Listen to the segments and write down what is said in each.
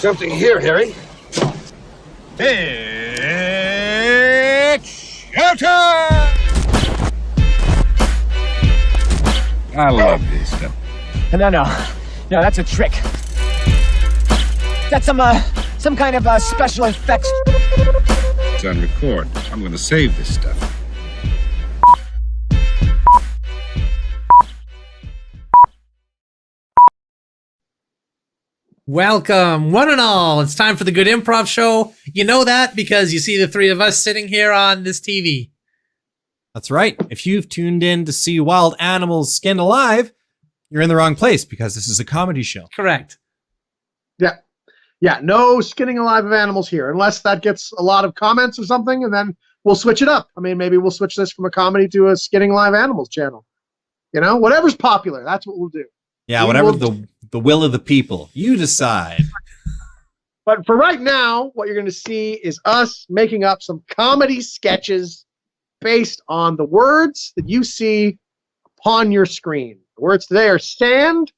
something here, Harry. It's showtime! I love this stuff. No, that's a trick. That's some kind of special effects. It's on record. I'm going to save this stuff. Welcome, one and all. It's time for the Good Improv Show. You know that because you see the three of us sitting here on this TV. That's right. If you've tuned in to see wild animals skinned alive, you're in the wrong place because this is a comedy show. Correct. Yeah, no skinning alive of animals here, unless that gets a lot of comments or something, and then we'll switch it up. I mean, maybe we'll switch this from a comedy to a skinning alive animals channel. You know, whatever's popular, that's what we'll do. Yeah, whatever the will of the people. You decide. But for right now, what you're going to see is us making up some comedy sketches based on the words that you see upon your screen. The words today are sand,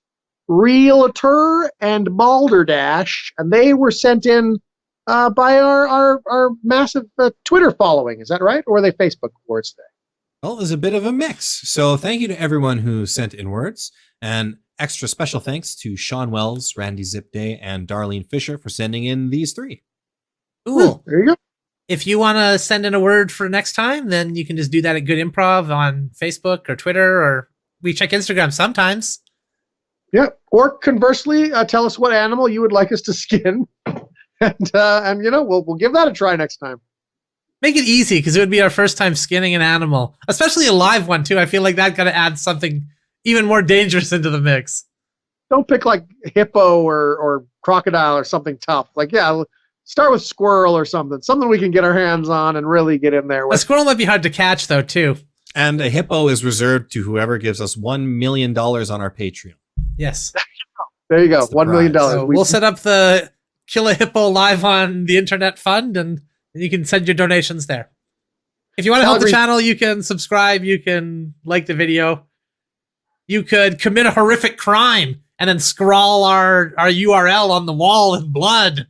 realtor, and balderdash, and they were sent in by our massive Twitter following. Is that right? Or are they Facebook words today? Well, there's a bit of a mix. So thank you to everyone who sent in words, and extra special thanks to Sean Wells, Randy Zipday, and Darlene Fisher for sending in these three. Cool. There you go. If you want to send in a word for next time, then you can just do that at Good Improv on Facebook or Twitter, or we check Instagram sometimes. Yeah. Or conversely, tell us what animal you would like us to skin, and you know, we'll give that a try next time. Make it easy because it would be our first time skinning an animal, especially a live one too. I feel like that got to add something even more dangerous into the mix. Don't pick like hippo or crocodile or something tough. Like, yeah, start with squirrel or something we can get our hands on and really get in there with. A squirrel might be hard to catch though too. And a hippo is reserved to whoever gives us $1 million on our Patreon. Yes. There you go. $1 million. So we'll set up the Kill a Hippo live on the internet fund, and you can send your donations there. If you want to help the channel, you can subscribe, you can like the video. You could commit a horrific crime and then scrawl our URL on the wall in blood.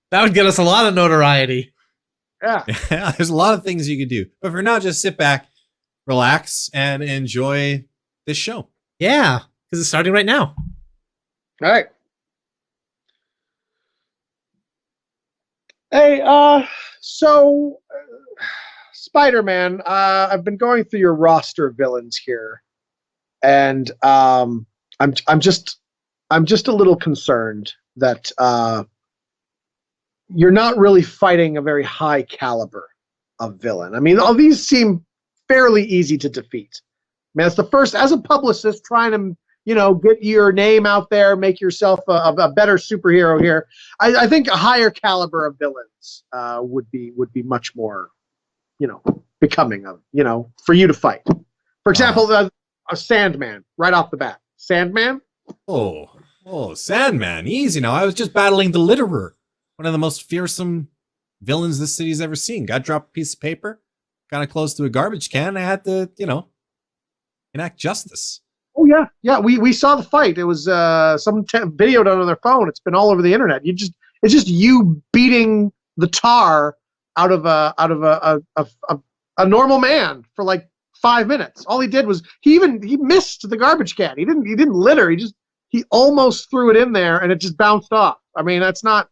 That would get us a lot of notoriety. Yeah. Yeah, there's a lot of things you could do. But for now, just sit back, relax, and enjoy this show. Yeah, because it's starting right now. All right. Hey, so Spider-Man, I've been going through your roster of villains here, and I'm just a little concerned that you're not really fighting a very high caliber of villain. I mean, all these seem fairly easy to defeat. I mean, it's the first, as a publicist, trying to, you know, get your name out there, make yourself a better superhero here. I think a higher caliber of villains would be much more, you know, becoming of, you know, for you to fight. For example, a Sandman right off the bat. Sandman? Oh, Sandman. Easy now. I was just battling the Litterer, one of the most fearsome villains this city's ever seen. Got dropped a piece of paper, kind of close to a garbage can. I had to, you know, enact justice. Oh yeah. We saw the fight. It was some video done on their phone. It's been all over the internet. It's just you beating the tar out of a normal man for like 5 minutes. All he did was he missed the garbage can. He didn't litter. He almost threw it in there and it just bounced off. I mean, that's not.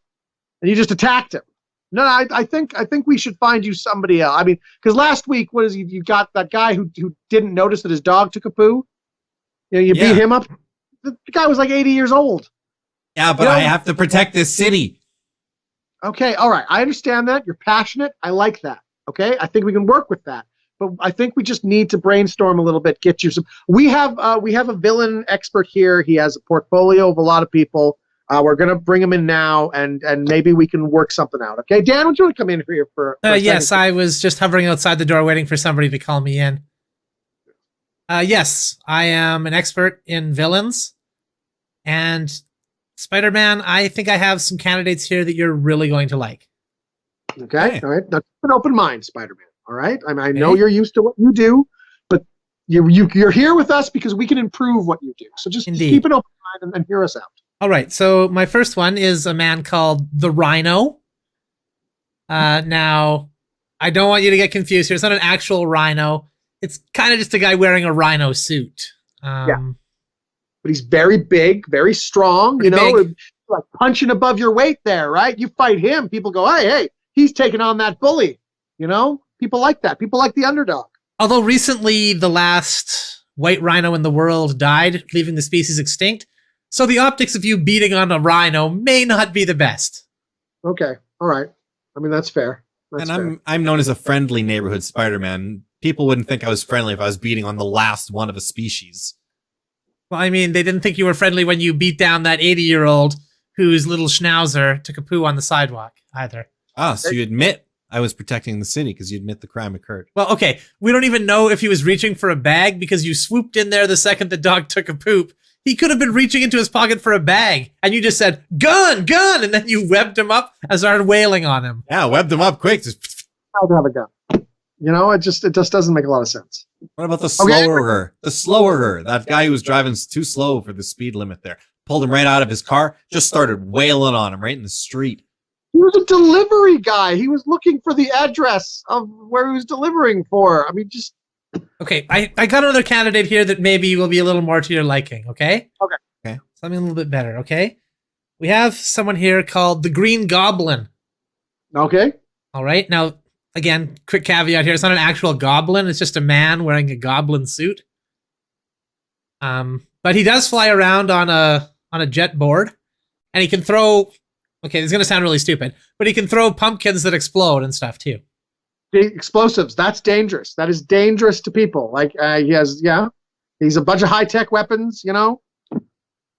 And you just attacked him. No, I think we should find you somebody else. I mean, because last week, you got that guy who didn't notice that his dog took a poo. You know, you beat him up. The guy was like 80 years old. Yeah, but I have to protect this city. Okay, all right. I understand that. You're passionate. I like that. Okay, I think we can work with that. But I think we just need to brainstorm a little bit. Get you some. We have a villain expert here. He has a portfolio of a lot of people. We're gonna bring him in now, and maybe we can work something out. Okay, Dan, would you want to come in here for yes, I was just hovering outside the door waiting for somebody to call me in. Yes, I am an expert in villains, and Spider-Man, I think I have some candidates here that you're really going to like. Okay, all right. Now, keep an open mind, Spider-Man. All right, I know you're used to what you do, but you're here with us because we can improve what you do. So just keep an open mind and hear us out. All right, so my first one is a man called the Rhino. Now, I don't want you to get confused here. It's not an actual rhino. It's kind of just a guy wearing a rhino suit. Yeah. But he's very big, very strong, you know, like punching above your weight there, right? You fight him, people go, hey, he's taking on that bully. You know, people like that. People like the underdog. Although recently the last white rhino in the world died, leaving the species extinct. So the optics of you beating on a rhino may not be the best. Okay. All right. I mean, that's fair. That's And fair. I'm known as a friendly neighborhood Spider-Man. People wouldn't think I was friendly if I was beating on the last one of a species. Well, I mean, they didn't think you were friendly when you beat down that 80-year-old whose little schnauzer took a poo on the sidewalk either. Ah, so you admit I was protecting the city because you admit the crime occurred. Well, okay, we don't even know if he was reaching for a bag because you swooped in there the second the dog took a poop. He could have been reaching into his pocket for a bag, and you just said, gun, gun, and then you webbed him up and started wailing on him. Yeah, webbed them up quick. Just, I'll have a gun. You know, it just doesn't make a lot of sense. what about the slower? The slower. That guy who was driving too slow for the speed limit there. Pulled him right out of his car, just started wailing on him right in the street. He was a delivery guy. He was looking for the address of where he was delivering for. I mean, just... Okay, I got another candidate here that maybe will be a little more to your liking, okay? Okay. Something a little bit better, okay? We have someone here called the Green Goblin. Okay. All right, now, again, quick caveat here. It's not an actual goblin. It's just a man wearing a goblin suit. But he does fly around on a jet board, and he can throw... Okay, this is going to sound really stupid, but he can throw pumpkins that explode and stuff, too. The explosives, that's dangerous. That is dangerous to people. Like, he's a bunch of high-tech weapons, you know?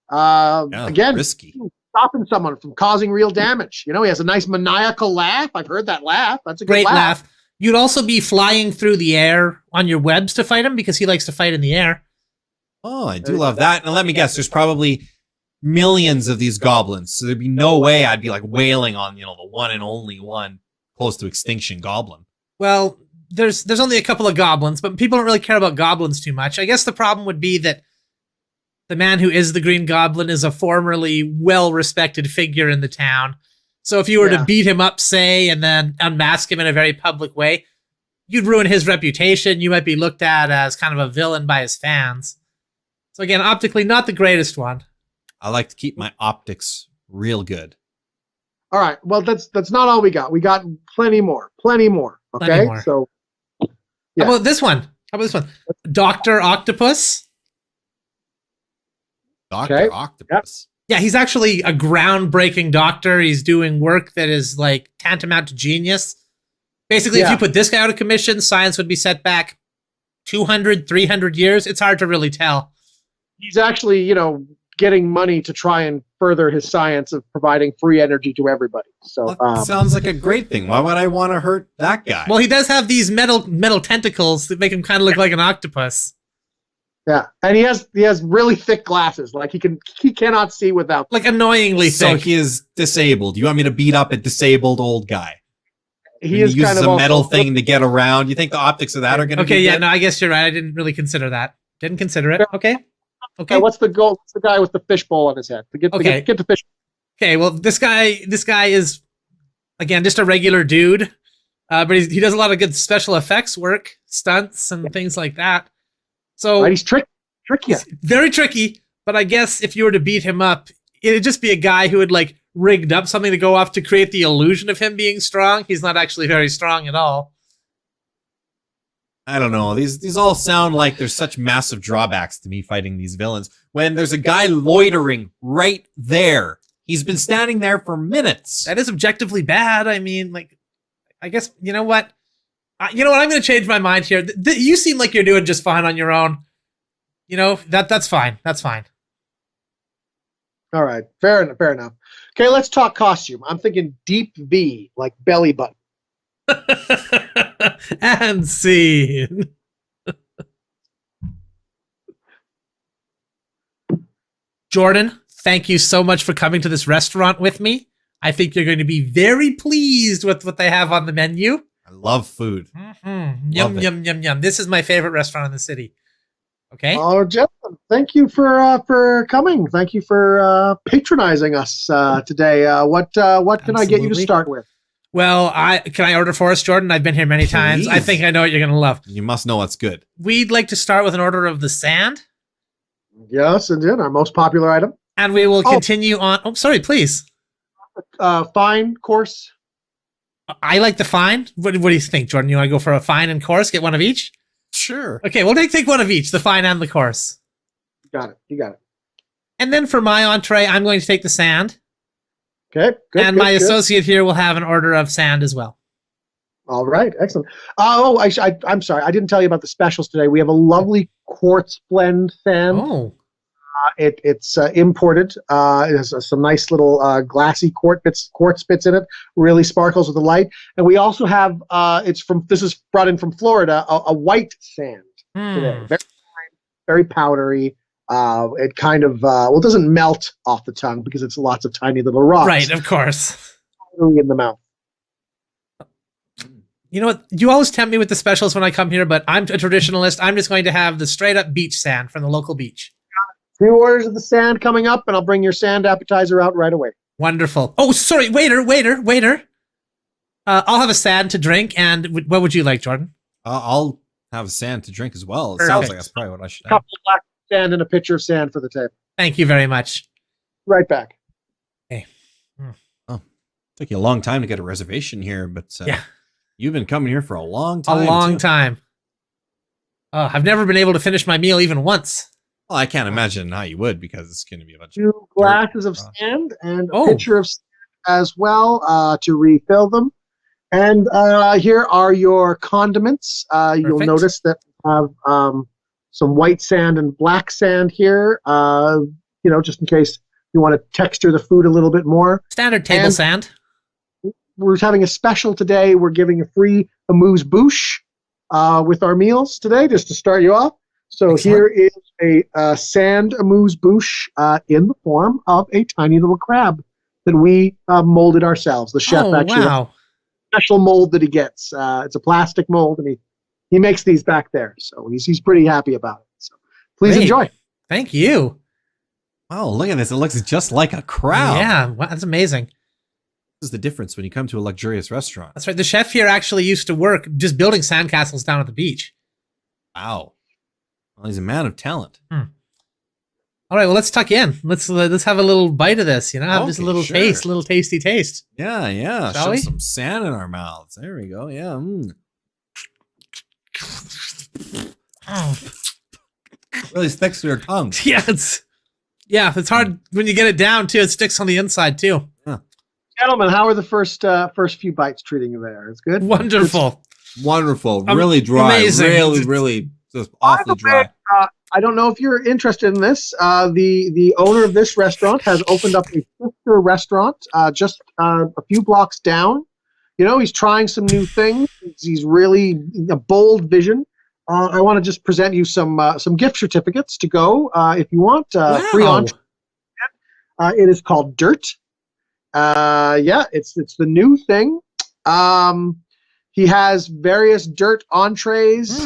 Again, risky. Stopping someone from causing real damage. You know, he has a nice maniacal laugh. I've heard that laugh. That's a good Great laugh. You'd also be flying through the air on your webs to fight him because he likes to fight in the air. Oh, I do love that. And let me guess, there's probably millions of these goblins. So there'd be no way I'd be like wailing on, the one and only one close to extinction goblin. Well, there's only a couple of goblins, but people don't really care about goblins too much. I guess the problem would be that the man who is the Green Goblin is a formerly well-respected figure in the town. So if you were to beat him up, say, and then unmask him in a very public way, you'd ruin his reputation. You might be looked at as kind of a villain by his fans. So again, optically, not the greatest one. I like to keep my optics real good. All right. Well, that's not all we got. We got plenty more. Okay. Plenty more. So How about this one? Dr. Octopus. Dr. Octopus. Yeah, he's actually a groundbreaking doctor. He's doing work that is like tantamount to genius. Basically, if you put this guy out of commission, science would be set back 200, 300 years. It's hard to really tell. He's actually, getting money to try and further his science of providing free energy to everybody. So That sounds like a great thing. Why would I want to hurt that guy? Well, he does have these metal tentacles that make him kind of look like an octopus. yeah, and he has really thick glasses. Like he cannot see without. Like annoyingly so thick. he is disabled. You want me to beat up a disabled old guy? He is uses kind of a metal also, thing to get around. You think the optics of that are going to Okay, be yeah, good? no, I guess you're right. I didn't really consider that. Didn't consider it. Okay. What's the goal? What's the guy with the fishbowl on his head? Get the fish. Okay, well, this guy is, again, just a regular dude, but he does a lot of good special effects work, stunts, and things like that. So Right, he's tricky. very tricky, but I guess if you were to beat him up, it'd just be a guy who had like rigged up something to go off to create the illusion of him being strong. He's not actually very strong at all. I don't know. These all sound like there's such massive drawbacks to me fighting these villains when there's a guy loitering right there. He's been standing there for minutes. That is objectively bad. I mean, like, I guess, you know what? I'm going to change my mind here. You seem like you're doing just fine on your own. That's fine. That's fine. All right, fair enough. Okay, let's talk costume. I'm thinking deep V, like belly button. And scene. Jordan, thank you so much for coming to this restaurant with me. I think you're going to be very pleased with what they have on the menu. I love food. Mm-hmm. Yum, yum, yum, yum. This is my favorite restaurant in the city. Okay. Oh, gentlemen, thank you for coming. Thank you for patronizing us today. What can I get you to Absolutely. start with? Well, can I order for us, Jordan? I've been here many times. I Please. think I know what you're gonna love. You must know what's good. We'd like to start with an order of the sand, Yes, indeed, our most popular item. and we will continue on. Oh, sorry, please. Fine course. I like the fine. What do you think, Jordan? You want to go for a fine and course? Get one of each? Sure. Okay, we'll take one of each, the fine and the course. Got it. You got it. And then for my entree, I'm going to take the sand. Okay. Good. And good, my good. associate here will have an order of sand as well. All right. Excellent. I'm sorry. I didn't tell you about the specials today. We have a lovely quartz blend sand. Oh, It's imported. It has some nice little glassy quartz bits in it. Really sparkles with the light. And we also have this is brought in from Florida, a white sand today. Very fine, very powdery. It kind of it doesn't melt off the tongue because it's lots of tiny little rocks. right, of course. In the mouth. You know what? You always tempt me with the specials when I come here, but I'm a traditionalist. I'm just going to have the straight up beach sand from the local beach. 2 orders of the sand coming up, and I'll bring your sand appetizer out right away. Wonderful. Oh, sorry, waiter. I'll have a sand to drink, and what would you like, Jordan? I'll have a sand to drink as well. It Perfect. sounds like that's probably what I should have. Cup of black sand and a pitcher of sand for the table. Thank you very much. Right back. Took you a long time to get a reservation here, but Yeah. you've been coming here for a long time. A long too. time. I've never been able to finish my meal even once. Well, I can't imagine how you would because it's going to be a bunch 2 of glasses of across. sand and a Oh. pitcher of sand as well to refill them. And here are your condiments. You'll Perfect. notice that we have some white sand and black sand here, just in case you want to texture the food a little bit more. Standard table And- sand. We're having a special today. We're giving a free amuse-bouche with our meals today, just to start you off. So Excellent. here is a sand amuse-bouche in the form of a tiny little crab that we molded ourselves. The chef Oh, actually has wow. a special mold that he gets. It's a plastic mold, and he makes these back there. So he's pretty happy about it. So please Great. enjoy. Thank you. Oh, look at this. It looks just like a crowd. Yeah, wow, that's amazing. This is the difference when you come to a luxurious restaurant. That's right. The chef here actually used to work just building sandcastles down at the beach. Wow. Well, he's a man of talent. All right, well, let's tuck in. Let's have a little bite of this. Have just a Okay, little sure. taste, little tasty taste. Yeah, yeah. Shall Shove we? some sand in our mouths. There we go. Yeah. Really sticks to your tongue. Yeah, it's hard when you get it down too. It sticks on the inside too. Gentlemen, how are the first few bites treating you there? It's good? Wonderful. Wonderful. Really dry. Amazing. Really just awfully dry. I don't know if you're interested in this. The owner of this restaurant has opened up a sister restaurant just a few blocks down. He's trying some new things. He's really a bold vision. I want to just present you some gift certificates to go if you want. Free Wow. entree. It is called Dirt. It's the new thing. He has various dirt entrees.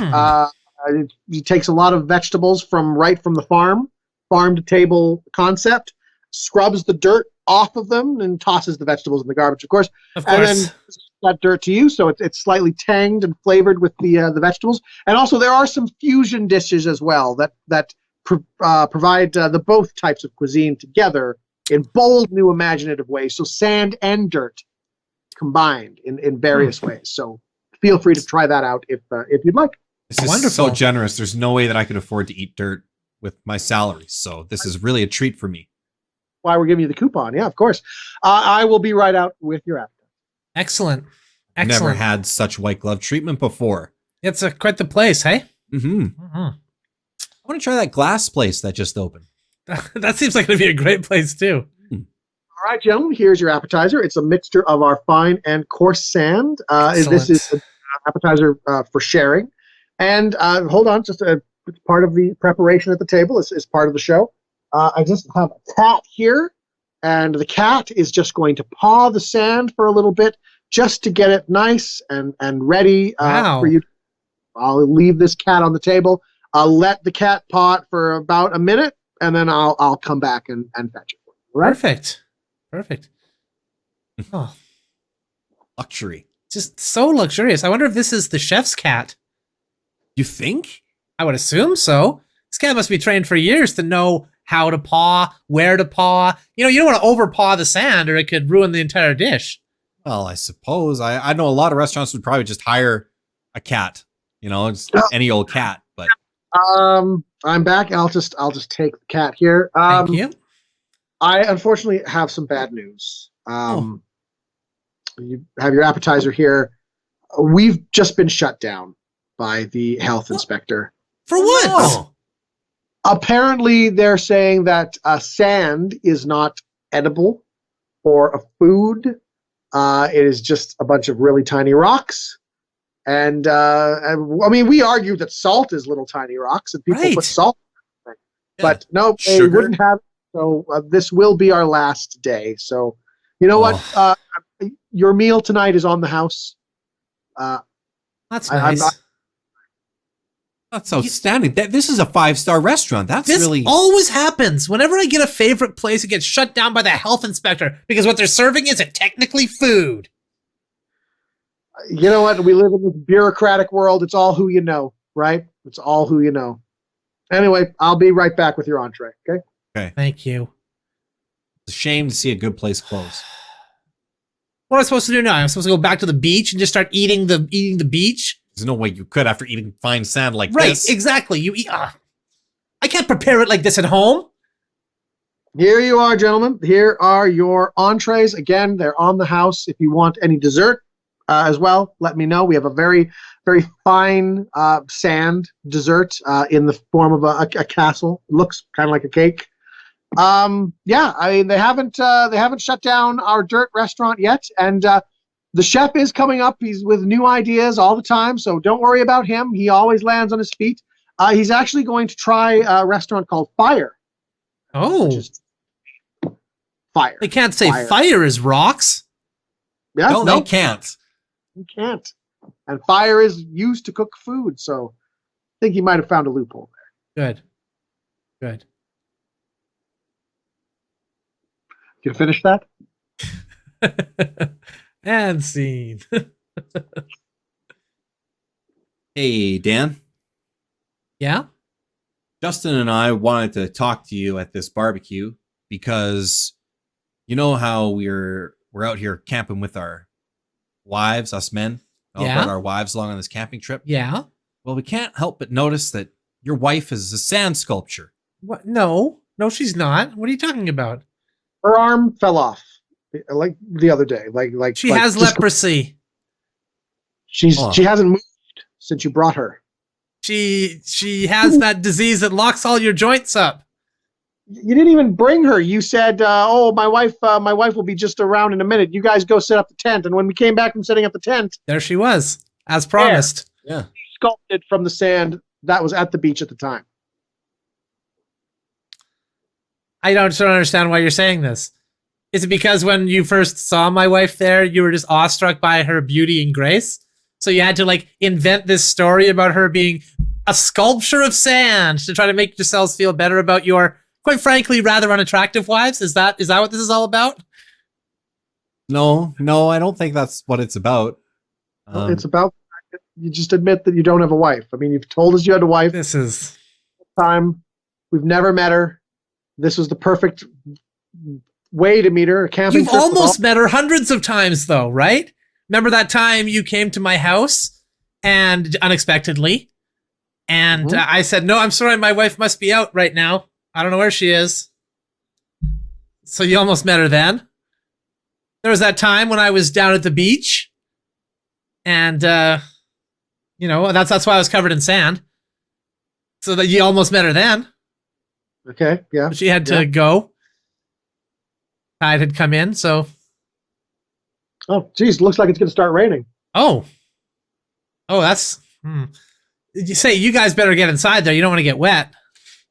He takes a lot of vegetables from the farm to table concept, scrubs the dirt off of them, and tosses the vegetables in the garbage, of course. Of And course. then that dirt to you, so it's slightly tanged and flavored with the vegetables. And also there are some fusion dishes as well that provide the both types of cuisine together in bold, new, imaginative ways. So sand and dirt combined in various ways. So feel free to try that out if you'd like. This is Wonderful. so generous. There's no way that I could afford to eat dirt with my salary. So this is really a treat for me. Why we're giving you the coupon? Yeah, of course. I will be right out with your appetite. Excellent. Never Excellent. had such white glove treatment before. It's quite the place, hey? Mm-hmm. Mhm. I want to try that glass place that just opened. That seems like it'd be a great place too. All right, gentlemen, here's your appetizer. It's a mixture of our fine and coarse sand. This Excellent. is an appetizer for sharing. And hold on, just it's part of the preparation at the table. Is part of the show. I just have a cat here, and the cat is just going to paw the sand for a little bit just to get it nice and ready Wow. for you. I'll leave this cat on the table. I'll let the cat pot for about a minute, and then I'll come back and fetch it. Right? Perfect. Oh, Luxury. just so luxurious. I wonder if this is the chef's cat. You think? I would assume so. This cat must be trained for years to know how to paw, where to paw. You don't want to overpaw the sand or it could ruin the entire dish. Well, I suppose. I know a lot of restaurants would probably just hire a cat. Just any old cat. But I'm back. I'll just take the cat here. Thank you. I unfortunately have some bad news. You have your appetizer here. We've just been shut down by the health inspector. For what? Apparently, they're saying that sand is not edible or a food. It is just a bunch of really tiny rocks. And I mean, we argued that salt is little tiny rocks, and people put salt. But no, they wouldn't have. So this will be our last day. So you know what? Your meal tonight is on the house. That's nice. That's outstanding. This is a 5-star restaurant. This always happens. Whenever I get a favorite place, it gets shut down by the health inspector because what they're serving isn't technically food. You know what? We live in this bureaucratic world. It's all who you know, right? It's all who you know. Anyway, I'll be right back with your entree. Okay. Okay. Thank you. It's a shame to see a good place close. What am I supposed to do now? I'm supposed to go back to the beach and just start eating the beach? There's no way you could after eating fine sand like right, this. Right, exactly. You eat. I can't prepare it like this at home. Here you are, gentlemen. Here are your entrees. Again, they're on the house. If you want any dessert as well, let me know. We have a very, very fine sand dessert in the form of a castle. It looks kind of like a cake. Yeah, I mean they haven't shut down our dirt restaurant yet, and the chef is coming up. He's with new ideas all the time, so don't worry about him. He always lands on his feet. He's actually going to try a restaurant called Fire. Oh, Fire. They can't say fire is rocks. Yeah, no, they can't. You can't. And fire is used to cook food, so I think he might have found a loophole there. Good. You finish that? And scene. Hey, Dan. Yeah? Justin and I wanted to talk to you at this barbecue because you know how we're out here camping with our wives, us men. We all brought our wives along on this camping trip. Yeah. Well, we can't help but notice that your wife is a sand sculpture. What? No, she's not. What are you talking about? Her arm fell off, like the other day. Like she has leprosy. She hasn't moved since you brought her. She has that disease that locks all your joints up. You didn't even bring her. You said, "Oh, my wife will be just around in a minute. You guys go set up the tent." And when we came back from setting up the tent, there she was, as promised. Yeah, sculpted from the sand that was at the beach at the time. I don't understand why you're saying this. Is it because when you first saw my wife there, you were just awestruck by her beauty and grace? So you had to invent this story about her being a sculpture of sand to try to make yourselves feel better about your, quite frankly, rather unattractive wives? Is that what this is all about? No, I don't think that's what it's about. It's about you just admit that you don't have a wife. I mean, you've told us you had a wife. This is time. We've never met her. This was the perfect way to meet her. A camping You've trip almost met her hundreds of times, though, right? Remember that time you came to my house and unexpectedly, and I said, "No, I'm sorry, my wife must be out right now. I don't know where she is." So you almost met her then. There was that time when I was down at the beach, and that's why I was covered in sand. So that you almost met her then. Okay, yeah. But she had to go. Tide had come in, so. Oh, geez, looks like it's going to start raining. Oh, that's. You say you guys better get inside there. You don't want to get wet.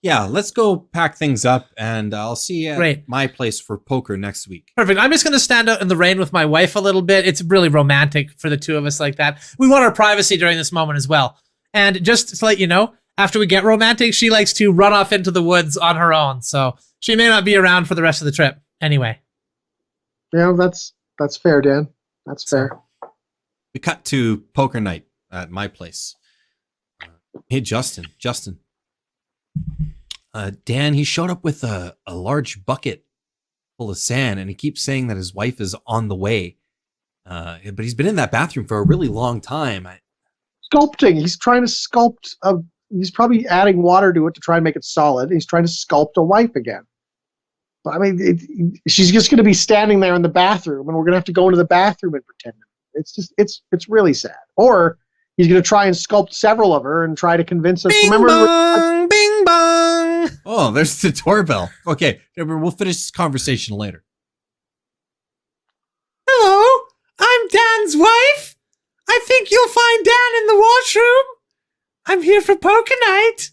Yeah, let's go pack things up, and I'll see you at my place for poker next week. Perfect. I'm just going to stand out in the rain with my wife a little bit. It's really romantic for the two of us like that. We want our privacy during this moment as well. And just to let you know, after we get romantic, she likes to run off into the woods on her own. So she may not be around for the rest of the trip. Anyway. Yeah, that's fair, Dan. That's fair. We cut to poker night at my place. Hey, Justin. Dan, he showed up with a large bucket full of sand, and he keeps saying that his wife is on the way. But he's been in that bathroom for a really long time. Sculpting. He's trying to sculpt. He's probably adding water to it to try and make it solid. He's trying to sculpt a wife again. But I mean, she's just going to be standing there in the bathroom, and we're going to have to go into the bathroom and pretend. It's really sad. Or he's going to try and sculpt several of her and try to convince us. Bing bong, bing bong. Oh, there's the doorbell. Okay, we'll finish this conversation later. Hello, I'm Dan's wife. I think you'll find Dan in the washroom. I'm here for poker night.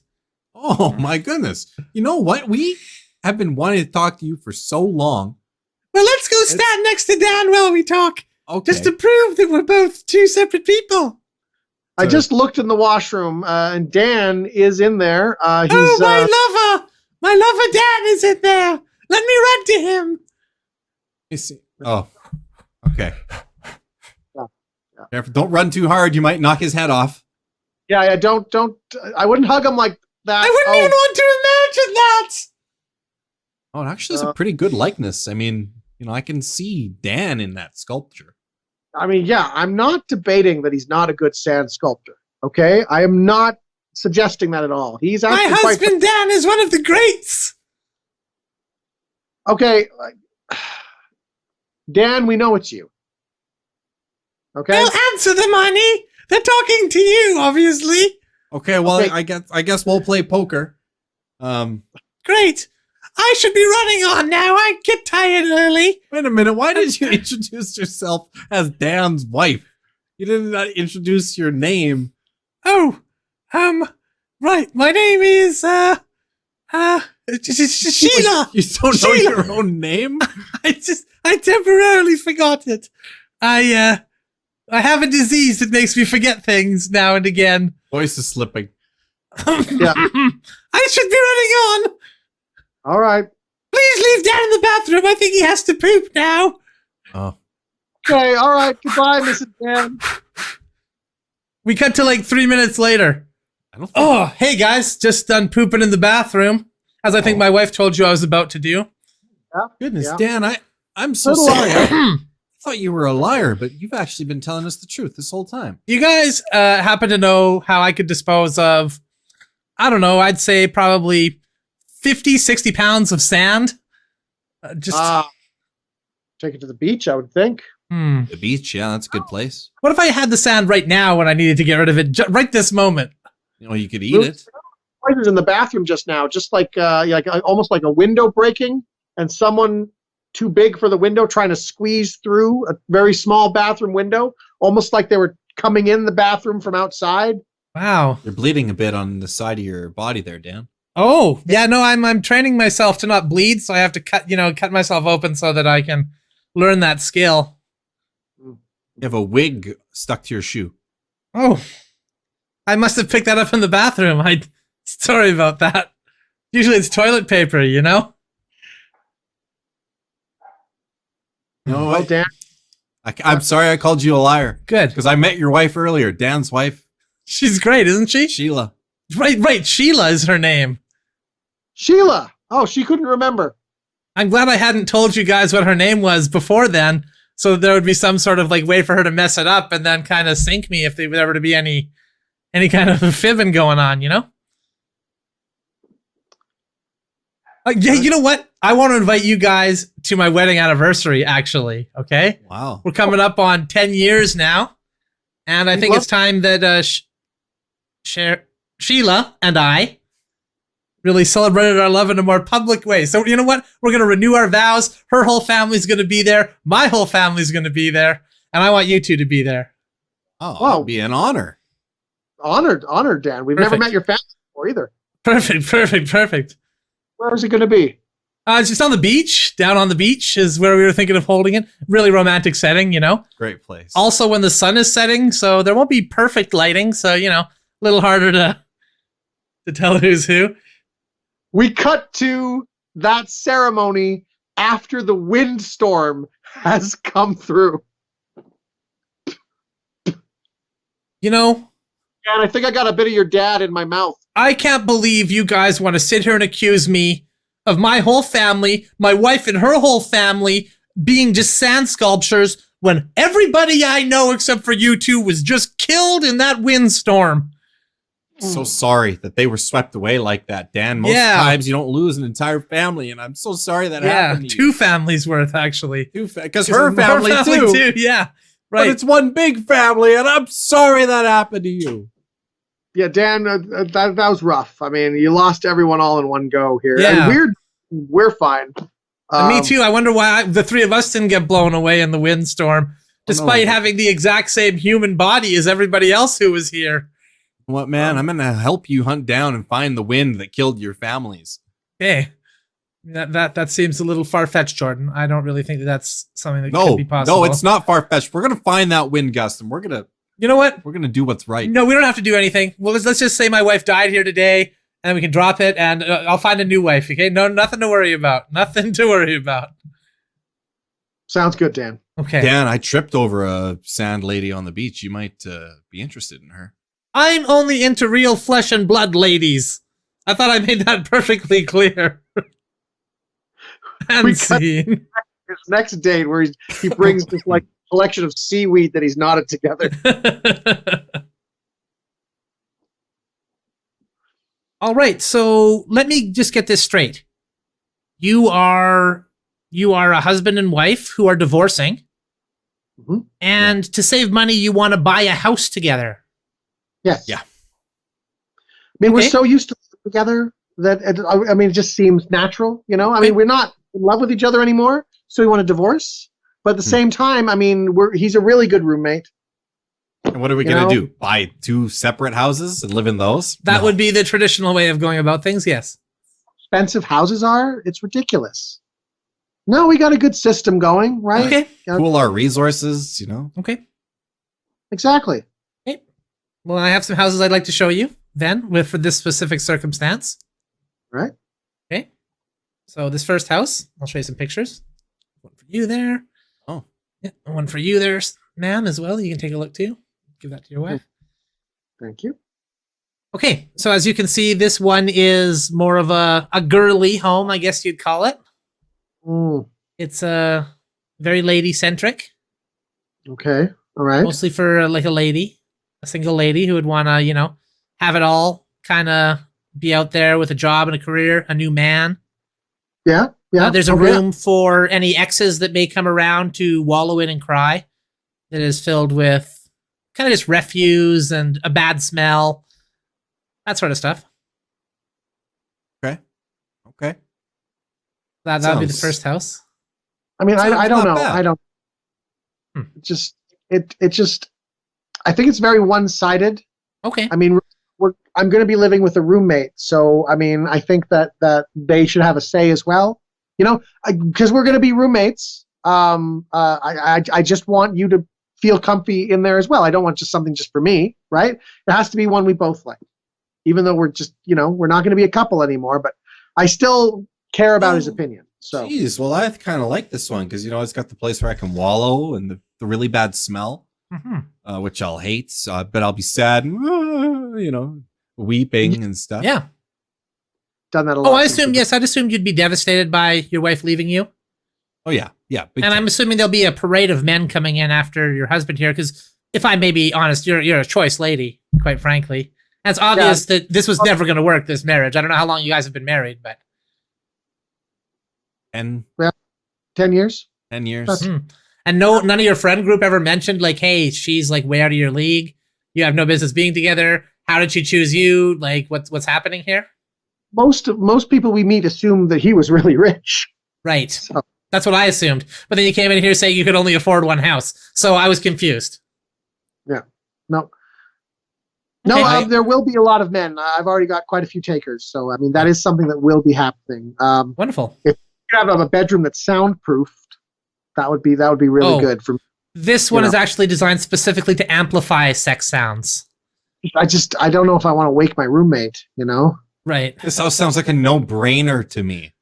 Oh my goodness. You know what? We have been wanting to talk to you for so long. Well, let's go stand next to Dan while we talk. Okay. Just to prove that we're both two separate people. I just looked in the washroom, and Dan is in there. He's, My lover Dan is in there. Let me run to him. Let me see. Oh, okay. Yeah. Careful, don't run too hard. You might knock his head off. Yeah. Don't. I wouldn't hug him like that. I wouldn't even want to imagine that. Oh, it actually is a pretty good likeness. I mean, I can see Dan in that sculpture. I mean, yeah, I'm not debating that he's not a good sand sculptor. Okay, I am not suggesting that at all. He's actually my husband Dan is one of the greats. Okay, Dan, we know it's you. Okay, They'll answer them, honey. They're talking to you, obviously. Okay, well, Okay. I guess we'll play poker. Great. I should be running on now. I get tired early. Wait a minute. Why did you introduce yourself as Dan's wife? You didn't introduce your name. Oh, right. My name is, Sheila. You don't know your own name? I temporarily forgot it. I have a disease that makes me forget things now and again. Voice is slipping. Yeah. I should be running on. all right. Please leave Dan in the bathroom. I think he has to poop now. Oh. Okay, all right. Goodbye, Mrs. Dan. We cut to like 3 minutes later. I don't think Oh, hey guys, just done pooping in the bathroom, as I think my wife told you I was about to do. Yeah. Goodness, Yeah. Dan, I'm so So do sorry. I. I thought you were a liar, but you've actually been telling us the truth this whole time. You guys happen to know how I could dispose of, I don't know, I'd say probably 50, 60 pounds of sand? Take it to the beach, I would think. The beach, yeah, that's a good place. What if I had the sand right now when I needed to get rid of it, right this moment? You could eat it. I was in the bathroom just now, just like almost like a window breaking, and someone too big for the window trying to squeeze through a very small bathroom window, almost like they were coming in the bathroom from outside. Wow. You're bleeding a bit on the side of your body there, Dan. Oh, yeah, no, I'm training myself to not bleed, so I have to cut myself open so that I can learn that skill. You have a wig stuck to your shoe. Oh, I must have picked that up in the bathroom. Sorry about that. Usually it's toilet paper, you know? No, Oh, Dan. I'm sorry I called you a liar. Good. Because I met your wife earlier, Dan's wife, She's great, isn't she? Sheila. Right. Sheila is her name. Sheila. Oh, she couldn't remember. I'm glad I hadn't told you guys what her name was before then, so there would be some sort of like way for her to mess it up and then kind of sink me if there would ever to be any kind of fibbing going on, you know? Yeah, you know what? I want to invite you guys to my wedding anniversary, actually, okay? Wow. We're coming up on 10 years now, and I think it's time that Sheila and I really celebrated our love in a more public way. So you know what? We're going to renew our vows. Her whole family's going to be there. My whole family's going to be there. And I want you two to be there. Oh, Wow. that'd be an honor. Honored, Dan. We've never Perfect. met your family before either. Perfect. Where is it going to be? It's just on the beach. Down on the beach is where we were thinking of holding it. Really romantic setting, you know? Great place. Also when the sun is setting, so there won't be perfect lighting. So, you know, a little harder to to tell who's who. We cut to that ceremony after the windstorm has come through. You know, And I think I got a bit of your dad in my mouth. I can't believe you guys want to sit here and accuse me of my whole family, my wife and her whole family being just sand sculptures when everybody I know except for you two was just killed in that windstorm. So sorry that they were swept away like that, Dan. Most times you don't lose an entire family, and I'm so sorry that happened to you. 2 families worth, actually. Because her family too. Yeah, right. But it's one big family, and I'm sorry that happened to you. Yeah, Dan, that was rough. I mean, you lost everyone all in one go here. Yeah. And we're fine. Me too. I wonder why the 3 of us didn't get blown away in the windstorm, despite having the exact same human body as everybody else who was here. What, man? I'm going to help you hunt down and find the wind that killed your families. Hey, that seems a little far-fetched, Jordan. I don't really think that's something that could be possible. No, it's not far-fetched. We're going to find that wind gust, and we're going to... You know what? We're going to do what's right. No, we don't have to do anything. Well, let's just say my wife died here today, and then we can drop it, and I'll find a new wife, okay? No, nothing to worry about. Nothing to worry about. Sounds good, Dan. Okay. Dan, I tripped over a sand lady on the beach. You might be interested in her. I'm only into real flesh and blood ladies. I thought I made that perfectly clear. And scene. His next date where he brings this like collection of seaweed that he's knotted together. All right, so let me just get this straight. You are a husband and wife who are divorcing, and to save money, you want to buy a house together. Yes. Yeah. I mean, we're so used to living together that it just seems natural. You know, I mean, we're not in love with each other anymore, so we want to divorce. But at the same time, I mean, he's a really good roommate. And what are we going to do? Buy 2 separate houses and live in those? That would be the traditional way of going about things, yes. Expensive houses are? It's ridiculous. No, we got a good system going, right? Okay. Pool our resources, you know? Okay. Exactly. Okay. Well, I have some houses I'd like to show you then for this specific circumstance. Right. Okay. So this first house, I'll show you some pictures. One for you there. Oh. Yeah, one for you there, ma'am, as well. You can take a look too. Give that to your wife. Thank you. Okay, so as you can see, this one is more of a girly home, I guess you'd call it. It's very lady-centric. Okay, all right. Mostly for like a single lady who would want to, have it all, kind of be out there with a job and a career, a new man. Yeah, yeah. There's a room for any exes that may come around to wallow in and cry that is filled with kind of just refuse and a bad smell, that sort of stuff. Okay. That would be the first house. I mean, I don't know. Bad. I don't. It just. I think it's very one-sided. Okay. I mean, I'm going to be living with a roommate, so I mean, I think that they should have a say as well. You know, because we're going to be roommates. I just want you to feel comfy in there as well. I don't want just something just for me, right? It has to be one we both like. Even though we're just, we're not going to be a couple anymore, but I still care about his opinion. So, geez, well, I kind of like this one because it's got the place where I can wallow and the really bad smell, which I'll hate. But I'll be sad, and, weeping and stuff. Yeah. Done that a lot. Oh, I'd assumed you'd be devastated by your wife leaving you. Oh yeah, And I'm assuming there'll be a parade of men coming in after your husband here, because if I may be honest, you're a choice lady, quite frankly. And it's obvious that this was never going to work, this marriage. I don't know how long you guys have been married, but 10 years. 10 years. And none of your friend group ever mentioned like, hey, she's like way out of your league. You have no business being together. How did she choose you? Like, what's happening here? Most people we meet assume that he was really rich. Right. So. That's what I assumed. But then you came in here saying you could only afford one house. So I was confused. Yeah. No. No, there will be a lot of men. I've already got quite a few takers. So, I mean, that is something that will be happening. Wonderful. If you have a bedroom that's soundproofed, that would be really good. This one is actually designed specifically to amplify sex sounds. I don't know if I want to wake my roommate, you know? Right. This house sounds like a no-brainer to me.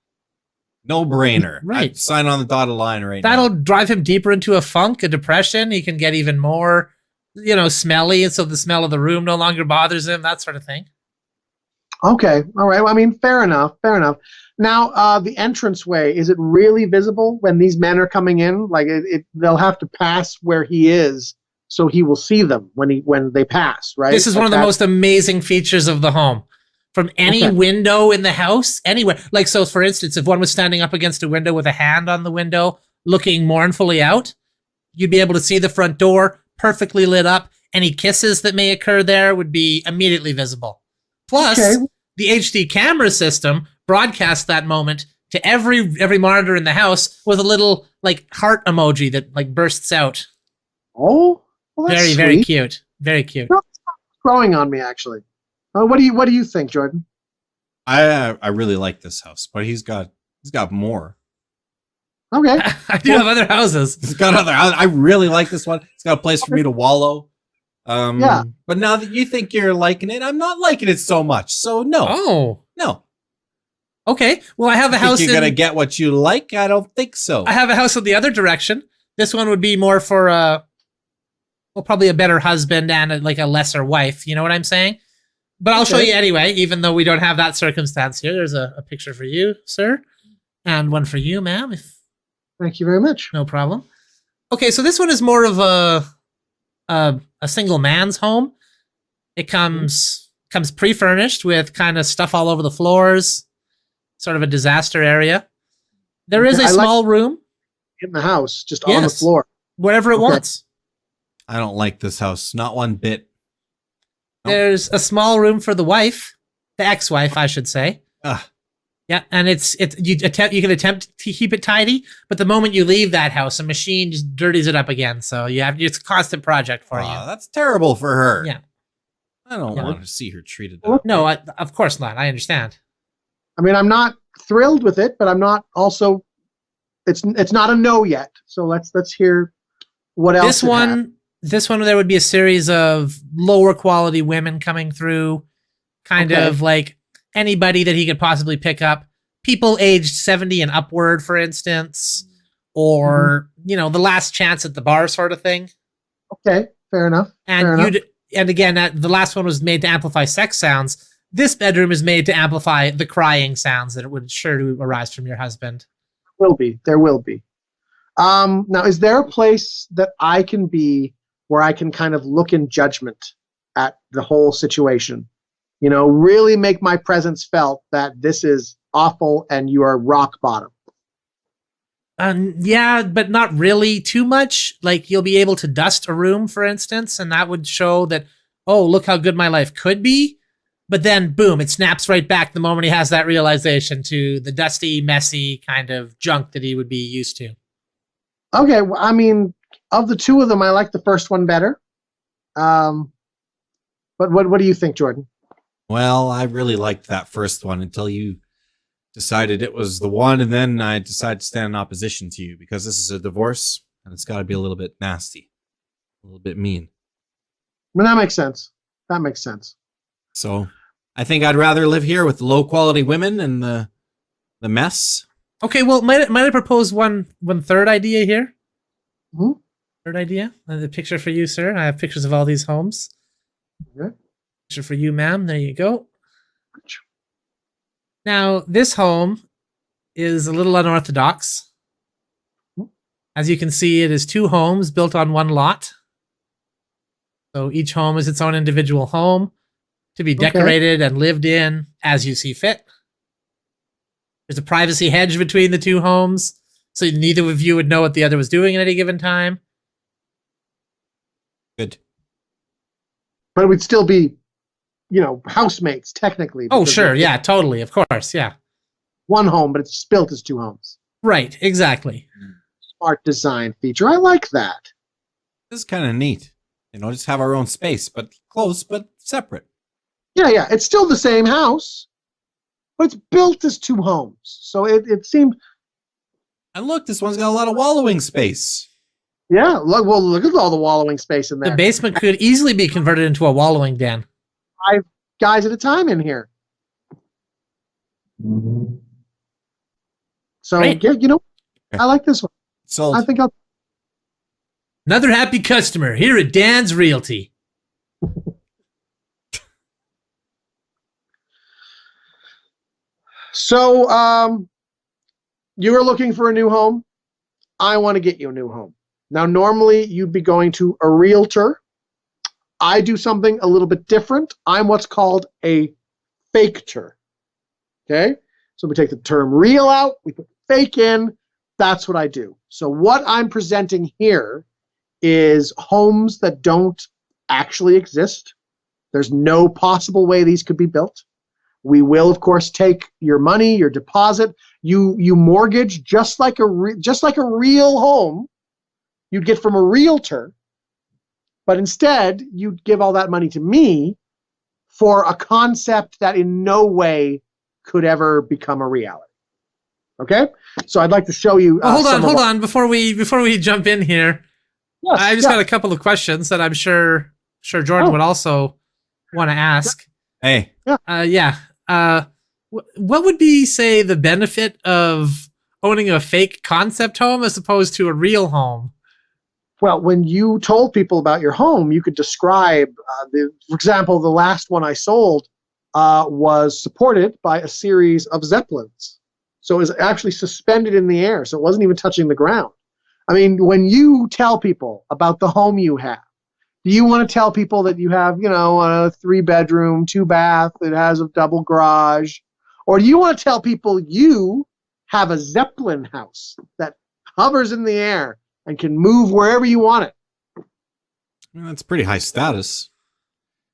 No-brainer. Right. I'd sign on the dotted line right That'll now. drive him deeper into a funk, a depression. He can get even more, smelly, and so the smell of the room no longer bothers him, that sort of thing. Okay. All right. Well, I mean, fair enough. Fair enough. Now, the entranceway, is it really visible when these men are coming in? Like they'll have to pass where he is, so he will see them when they pass, right? This is one of the most amazing features of the home. From any window in the house, anywhere. Like, so for instance, if one was standing up against a window with a hand on the window, looking mournfully out, you'd be able to see the front door perfectly lit up. Any kisses that may occur there would be immediately visible. Plus, the HD camera system broadcasts that moment to every monitor in the house with a little like heart emoji that like bursts out. Oh, well, that's very sweet. cute. Very cute. No, it's growing on me, actually. What do you think, Jordan? I really like this house, but he's got more. Okay. I do have other houses. He's got other. I really like this one. It's got a place for me to wallow. Yeah. But now that you think you're liking it, I'm not liking it so much. So no. Oh. No. Okay. Well, I have a house. You're gonna get what you like? I don't think so. I have a house in the other direction. This one would be more for probably a better husband and a lesser wife. You know what I'm saying? But I'll show you anyway, even though we don't have that circumstance here. There's a picture for you, sir, and one for you, ma'am. Thank you very much. No problem. Okay, so this one is more of a single man's home. It comes pre-furnished with kind of stuff all over the floors, sort of a disaster area. There is a small room in the house, just on the floor, wherever it wants. I don't like this house, not one bit. There's a small room for the wife, the ex-wife, I should say. Yeah, and you can attempt to keep it tidy, but the moment you leave that house, a machine just dirties it up again. So it's a constant project for you. That's terrible for her. Yeah, I don't want to see her treated that way. No, of course not. I understand. I mean, I'm not thrilled with it, but I'm not also. It's not a no yet. So let's hear what else. This one, there would be a series of lower quality women coming through, kind of like anybody that he could possibly pick up. People aged 70 and upward, for instance, or, the last chance at the bar sort of thing. Okay, fair enough. And again, the last one was made to amplify sex sounds. This bedroom is made to amplify the crying sounds that it would sure to arise from your husband. There will be. Now, is there a place that I can be where I can kind of look in judgment at the whole situation? Really make my presence felt that this is awful and you are rock bottom. Yeah, but not really too much. Like you'll be able to dust a room, for instance, and that would show that, oh, look how good my life could be. But then, boom, it snaps right back the moment he has that realization to the dusty, messy kind of junk that he would be used to. Okay, well, I mean, of the two of them, I like the first one better. But what do you think, Jordan? Well, I really liked that first one until you decided it was the one, and then I decided to stand in opposition to you because this is a divorce, and it's got to be a little bit nasty, a little bit mean. Well, that makes sense. So I think I'd rather live here with the low-quality women and the mess. Okay, well, might I propose one third idea here? Mm-hmm. Third idea? The picture for you, sir. I have pictures of all these homes. Okay. Picture for you, ma'am. There you go. Now, this home is a little unorthodox. As you can see, it is two homes built on one lot. So each home is its own individual home to be decorated and lived in as you see fit. There's a privacy hedge between the two homes, so neither of you would know what the other was doing at any given time. Good. But it would still be, housemates, technically. Oh, sure. Yeah, totally. Of course. Yeah. One home, but it's built as two homes. Right. Exactly. Smart design feature. I like that. This is kind of neat. Just have our own space, but close, but separate. Yeah. It's still the same house, but it's built as two homes. So it seemed. And look, this one's got a lot of wallowing space. Yeah, look at all the wallowing space in The there. basement could easily be converted into a wallowing den. 5 guys at a time in here. So Great. yeah, you know, I like this one. Sold. I think I'll. Another happy customer here at Dan's Realty. So, you are looking for a new home. I want to get you a new home. Now, normally you'd be going to a realtor. I do something a little bit different. I'm what's called a faketer. Okay? So we take the term real out, we put fake in. That's what I do. So what I'm presenting here is homes that don't actually exist. There's no possible way these could be built. We will, of course, take your money, your deposit. You mortgage just like a real home you'd get from a realtor, but instead you'd give all that money to me for a concept that in no way could ever become a reality. Okay, so I'd like to show you. Hold on. Before we jump in here, Yes, I just got a couple of questions that I'm sure Jordan would also want to ask. Hey, What would be, say, the benefit of owning a fake concept home as opposed to a real home? Well, when you told people about your home, you could describe, for example, the last one I sold was supported by a series of Zeppelins. So it was actually suspended in the air, so it wasn't even touching the ground. I mean, when you tell people about the home you have, do you want to tell people that you have, you know, a 3-bedroom, 2-bath, it has a double garage? Or do you want to tell people you have a Zeppelin house that hovers in the air and can move wherever you want it? that's pretty high status.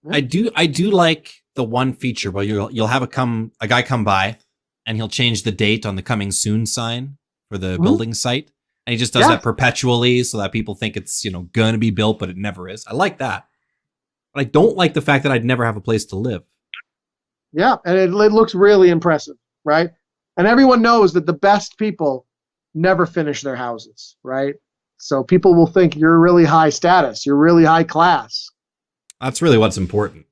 I do like the one feature where you'll have a guy come by and he'll change the date on the coming soon sign for the building site. And he just does that perpetually so that people think it's, going to be built, but it never is. I like that. But I don't like the fact that I'd never have a place to live. Yeah, and it looks really impressive, right? And everyone knows that the best people never finish their houses, right? So people will think you're really high status, you're really high class. That's really what's important.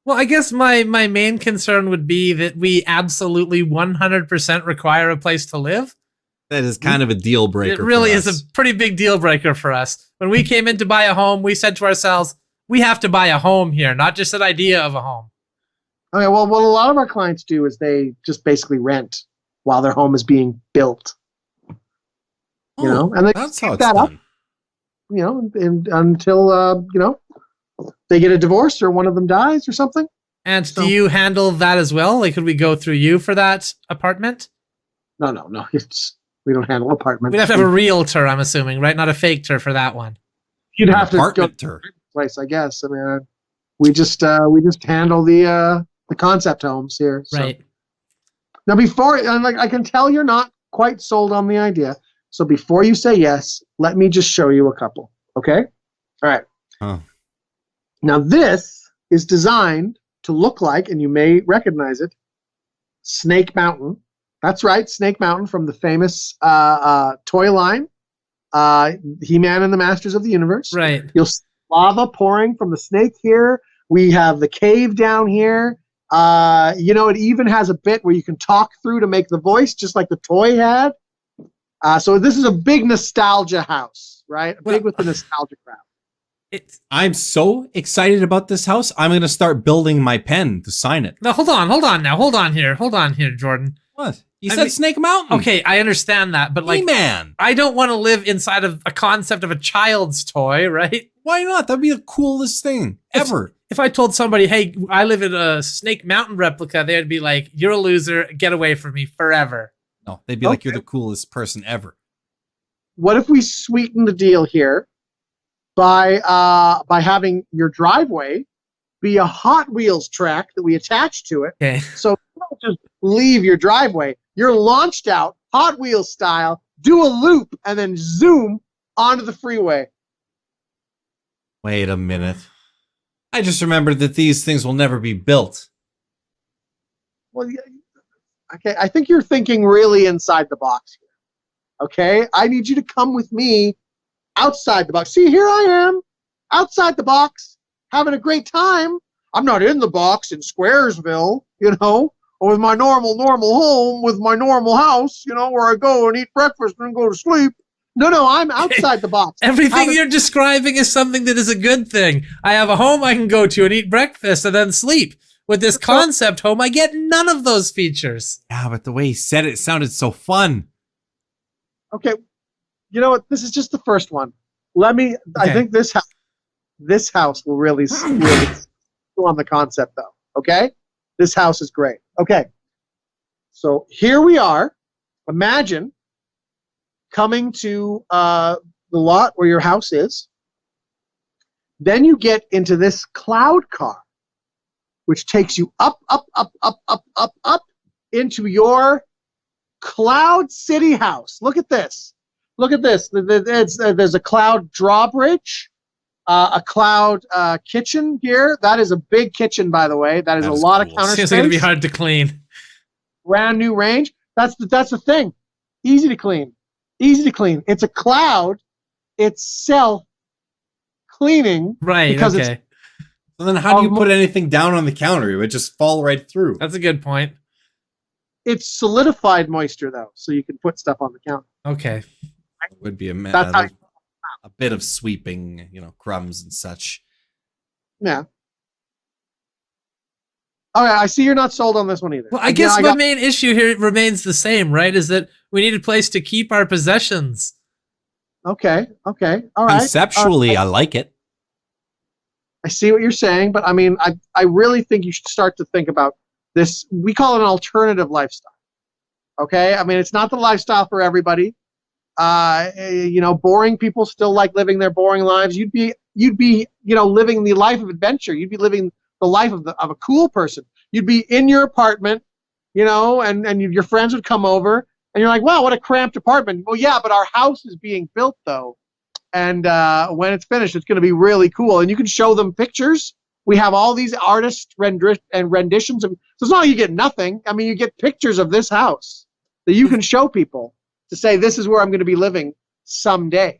Well, I guess my main concern would be that we absolutely 100% require a place to live. That is kind of a deal breaker. It really for is us. a pretty big deal breaker for us. When we came in to buy a home, we said to ourselves, we have to buy a home here, not just an idea of a home. Okay, well, what a lot of our clients do is they just basically rent while their home is being built. And they that's how keep it's that done. up, until they get a divorce or one of them dies or something. And do you handle that as well? Like, could we go through you for that apartment? No. We don't handle apartments. We'd have to have a realtor, I'm assuming, right? Not a fake-ter for that one. You'd have to go to Apartment-ter. the place, I guess. I mean, we just handle the concept homes here. So. Right. Now, I can tell you're not quite sold on the idea. So before you say yes, let me just show you a couple. Okay. All right. Huh. Now this is designed to look like, and you may recognize it, Snake Mountain. That's right, Snake Mountain from the famous toy line, He-Man and the Masters of the Universe. Right. You'll see lava pouring from the snake here. We have the cave down here. It even has a bit where you can talk through to make the voice, just like the toy had. So this is a big nostalgia house, right? Big with the nostalgia crowd. I'm so excited about this house. I'm going to start building my pen to sign it. No, hold on here, Jordan. What? You said Snake Mountain. Okay, I understand that, but like, He-Man. I don't want to live inside of a concept of a child's toy, right? Why not? That'd be the coolest thing ever. If I told somebody, hey, I live in a Snake Mountain replica, they'd be like, you're a loser, get away from me forever. No, they'd be like, you're the coolest person ever. What if we sweeten the deal here by having your driveway be a Hot Wheels track that we attach to it? Okay. So you don't just leave your driveway. You're launched out, Hot Wheels style, do a loop, and then zoom onto the freeway. Wait a minute. I just remembered that these things will never be built. Well, okay, I think you're thinking really inside the box here. Okay? I need you to come with me outside the box. See, here I am, outside the box, having a great time. I'm not in the box in Squaresville, or with my normal home, with my normal house, where I go and eat breakfast and go to sleep. No, I'm outside the box. Everything you're describing is something that is a good thing. I have a home I can go to and eat breakfast and then sleep. With this concept home, I get none of those features. Yeah, but the way he said it sounded so fun. Okay, you know what? This is just the first one. I think this house will really go on the concept, though. Okay? This house is great. Okay. So here we are. Imagine coming to the lot where your house is. Then you get into this cloud car, which takes you up into your Cloud City house. Look at this. There's a cloud drawbridge, a cloud kitchen here. That is a big kitchen, by the way. That is a lot of counter space. Seems like it'd be hard to clean. Brand new range. That's the thing. Easy to clean. It's a cloud. It's self-cleaning. Right, because okay. So then how do you put anything down on the counter? It would just fall right through. That's a good point. It's solidified moisture, though, so you can put stuff on the counter. Okay. It would be a bit of sweeping, crumbs and such. Yeah. All right, I see you're not sold on this one either. Well, I guess my main issue here remains the same, right? Is that we need a place to keep our possessions. Okay, all right. Conceptually, I like it. I see what you're saying, but I mean, I really think you should start to think about this. We call it an alternative lifestyle. Okay? I mean, it's not the lifestyle for everybody. Boring people still like living their boring lives. You'd be living the life of adventure. You'd be living the life of a cool person. You'd be in your apartment, and your friends would come over, and you're like, wow, what a cramped apartment. Well, yeah, but our house is being built, though. And when it's finished, it's going to be really cool. And you can show them pictures. We have all these artist renditions. So it's not like you get nothing. I mean, you get pictures of this house that you can show people to say, this is where I'm going to be living someday.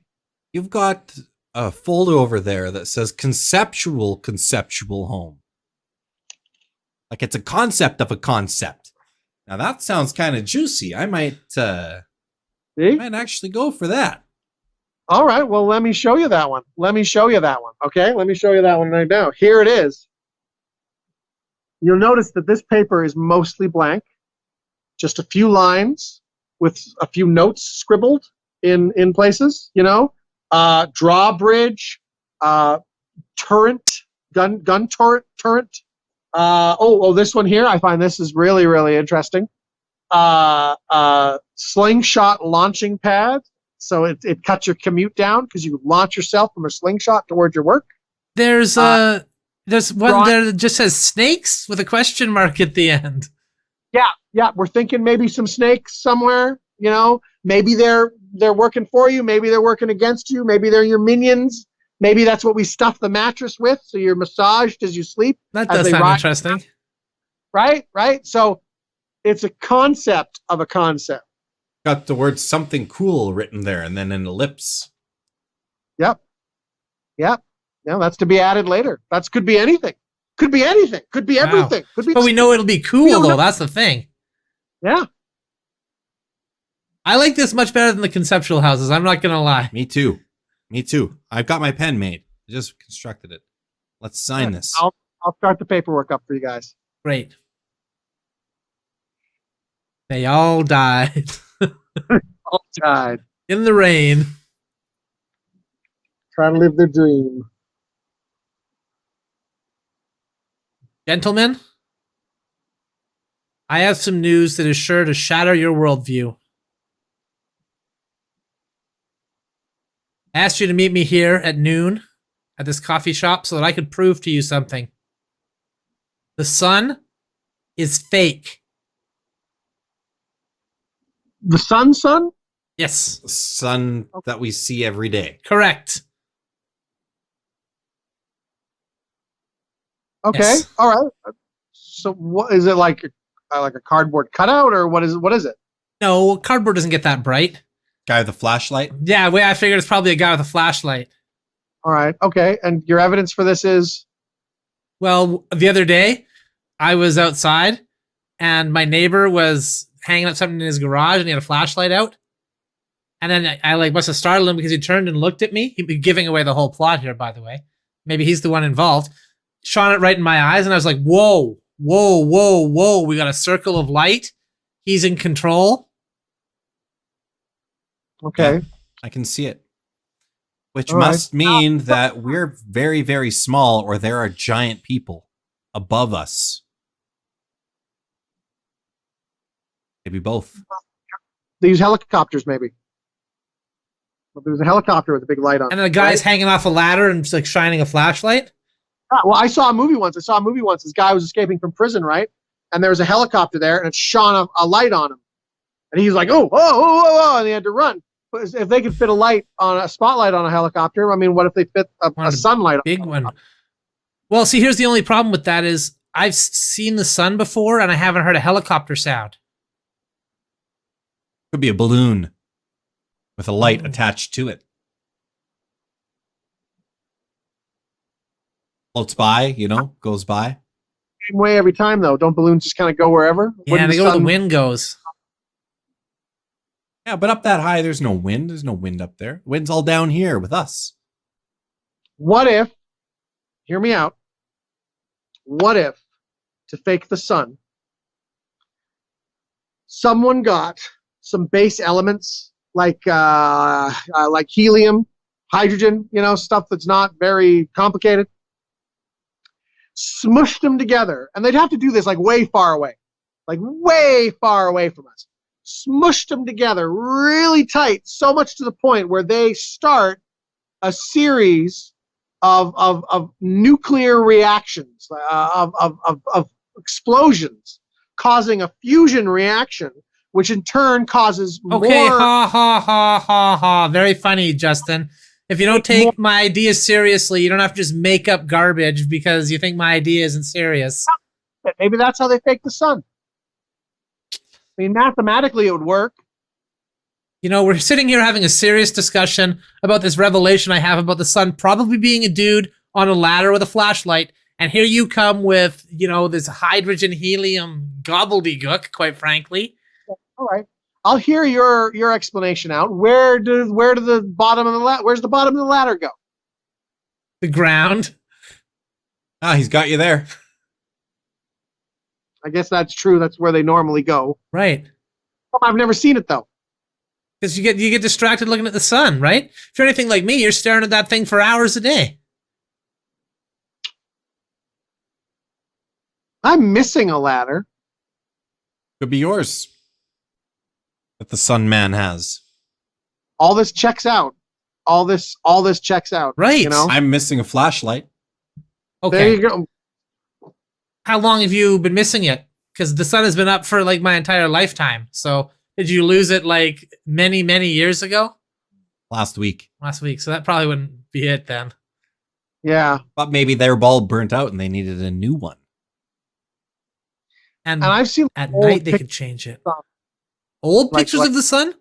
You've got a folder over there that says conceptual home. Like it's a concept of a concept. Now that sounds kind of juicy. I might actually go for that. All right, well, let me show you that one. Okay, let me show you that one right now. Here it is. You'll notice that this paper is mostly blank. Just a few lines with a few notes scribbled in places, drawbridge, turret, gun turret. This one here, I find this is really, really interesting. Slingshot launching pad. So it cuts your commute down because you launch yourself from a slingshot towards your work. There's one there that just says snakes with a question mark at the end. Yeah. We're thinking maybe some snakes somewhere. Maybe they're working for you. Maybe they're working against you. Maybe they're your minions. Maybe that's what we stuff the mattress with, so you're massaged as you sleep. That does sound interesting. Right. So it's a concept of a concept. Got the word something cool written there and then an ellipse. Yep. Yeah, that's to be added later. That could be anything. Could be anything. Could be everything. Could be. But we know it'll be cool, though. That's the thing. Yeah. I like this much better than the conceptual houses. I'm not going to lie. Me too. I've got my pen made. I just constructed it. Let's sign this. I'll start the paperwork up for you guys. Great. They all died. All died. In the rain. Trying to live their dream. Gentlemen, I have some news that is sure to shatter your worldview. I asked you to meet me here at noon at this coffee shop so that I could prove to you something. The sun is fake. The sun? Yes. The sun that we see every day. Correct. Okay. Yes. All right. So what is it, like a cardboard cutout, or what is it? No, cardboard doesn't get that bright. Guy with the flashlight. Yeah, way I figured it's probably a guy with a flashlight. All right. Okay. And your evidence for this is? Well, the other day, I was outside, and my neighbor was hanging up something in his garage, and he had a flashlight out. And then I like must have startled him because he turned and looked at me. He'd be giving away the whole plot here, by the way. Maybe he's the one involved. Shone it right in my eyes, and I was like, whoa, whoa, whoa, whoa. We got a circle of light. He's in control. Okay. I can see it. Which All right. must mean that we're very, very small, or there are giant people above us. Maybe both. They use helicopters, maybe. But there's a helicopter with a big light on. And the guy's hanging off a ladder and just like shining a flashlight. Well, I saw a movie once. This guy was escaping from prison, right? And there was a helicopter there, and it shone a light on him. And he's like, oh, and he had to run. But if they could fit a spotlight on a helicopter, I mean, what if they fit a sunlight? Big one. Well, see, here's the only problem with that is I've seen the sun before, and I haven't heard a helicopter sound. Could be a balloon with a light attached to it. Floats by, goes by. Same way every time, though. Don't balloons just kind of go wherever? Yeah, they go where the wind goes. Yeah, but up that high, there's no wind. There's no wind up there. The wind's all down here with us. What if, hear me out, what if, to fake the sun, someone got some base elements like helium, hydrogen, stuff that's not very complicated, smushed them together, and they'd have to do this like way far away from us. Smushed them together really tight, so much to the point where they start a series of nuclear reactions, of explosions, causing a fusion reaction, which in turn causes Okay, more. ha. Very funny, Justin. If you don't take my ideas seriously, you don't have to just make up garbage because you think my idea isn't serious. Maybe that's how they fake the sun. I mean, mathematically, it would work. We're sitting here having a serious discussion about this revelation I have about the sun probably being a dude on a ladder with a flashlight. And here you come with, this hydrogen helium gobbledygook, quite frankly. All right. I'll hear your explanation out. Where's the bottom of the ladder go? The ground. Ah, he's got you there. I guess that's true. That's where they normally go. Right. I've never seen it though. Because you get distracted looking at the sun, right? If you're anything like me, you're staring at that thing for hours a day. I'm missing a ladder. Could be yours. That the Sun Man has. All this checks out. All this checks out. Right. I'm missing a flashlight. Okay. There you go. How long have you been missing it? Because the sun has been up for like my entire lifetime. So did you lose it like many, many years ago? Last week. So that probably wouldn't be it then. Yeah. But maybe their bulb burnt out and they needed a new one. And I've seen at old night they could pictures change it. of- Old like- pictures like- of the sun?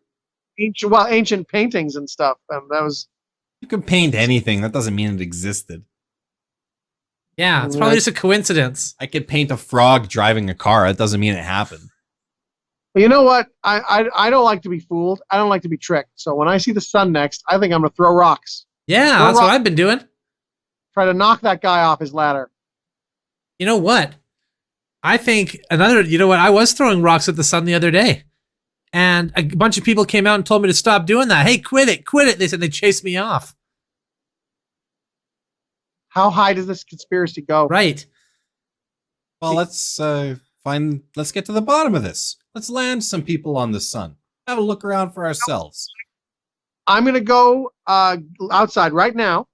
ancient paintings and stuff. That was. You can paint anything. That doesn't mean it existed. Yeah, it's probably just a coincidence. I could paint a frog driving a car. That doesn't mean it happened. But you know what? I don't like to be fooled. I don't like to be tricked. So when I see the sun next, I think I'm gonna throw rocks. Yeah, Throw that's what rocks. I've been doing. Try to knock that guy off his ladder. You know what? I think I was throwing rocks at the sun the other day. And a bunch of people came out and told me to stop doing that. Hey, quit it. They said they chased me off. How high does this conspiracy go? Right. Well, let's get to the bottom of this. Let's land some people on the sun. Have a look around for ourselves. I'm gonna go outside right now,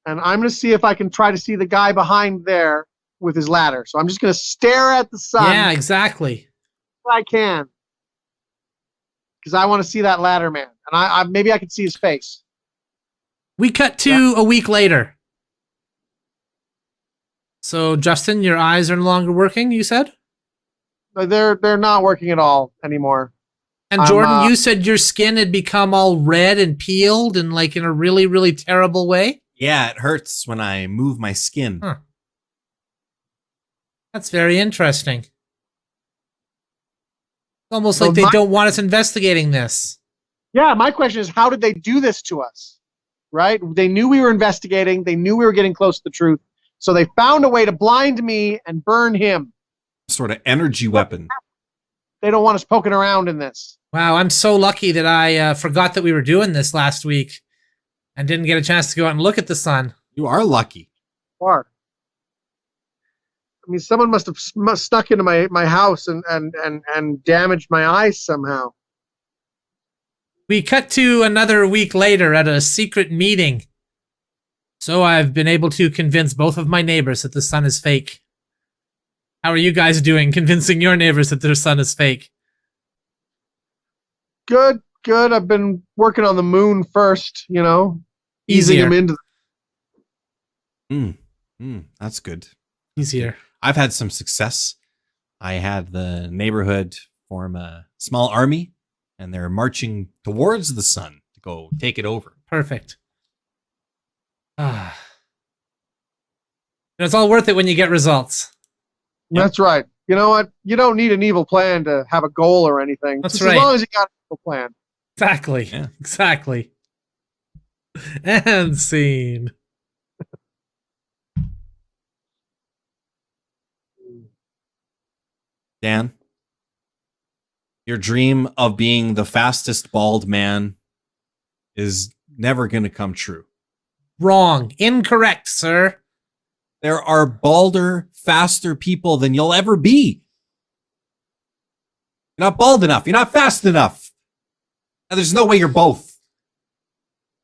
and I'm gonna see if I can try to see the guy behind there with his ladder. So I'm just gonna stare at the sun. Yeah, exactly. If I can, because I want to see that ladder man, and I maybe I can see his face. We cut to a week later. So, Justin, your eyes are no longer working, you said? But they're not working at all anymore. And Jordan, you said your skin had become all red and peeled and like in a really, really terrible way? Yeah, it hurts when I move my skin. Huh. That's very interesting. Almost like they don't want us investigating this. Yeah, my question is, how did they do this to us? Right? They knew we were investigating. They knew we were getting close to the truth. So they found a way to blind me and burn him. Sort of energy weapon. They don't want us poking around in this. Wow, I'm so lucky that I forgot that we were doing this last week and didn't get a chance to go out and look at the sun. You are lucky. Or, I mean, someone must have snuck into my house and damaged my eyes somehow. We cut to another week later at a secret meeting. So I've been able to convince both of my neighbors that the sun is fake. How are you guys doing convincing your neighbors that their sun is fake? Good. I've been working on the moon first, easing Easier. them into That's good. Easier. I've had some success. I had the neighborhood form a small army, and they're marching towards the sun to go take it over. Perfect. It's all worth it when you get results. That's right. You know what? You don't need an evil plan to have a goal or anything. That's Just right. As long as you got an evil plan. Exactly. Yeah. Exactly. And scene. Dan, your dream of being the fastest bald man is never going to come true. Wrong. Incorrect, sir. There are balder, faster people than you'll ever be. You're not bald enough. You're not fast enough. And there's no way you're both.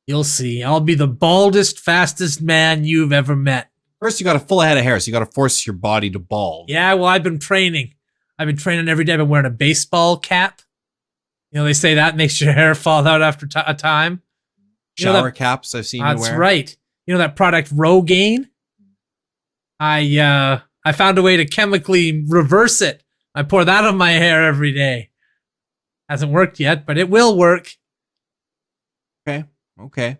You'll see. I'll be the baldest, fastest man you've ever met. First, you got a full head of hair, so you got to force your body to bald. Yeah, well, I've been training. I've been training every day. I've been wearing a baseball cap. They say that makes your hair fall out after a time. Shower caps I've seen you wear. That's right. That product Rogaine? I found a way to chemically reverse it. I pour that on my hair every day. Hasn't worked yet, but it will work. Okay.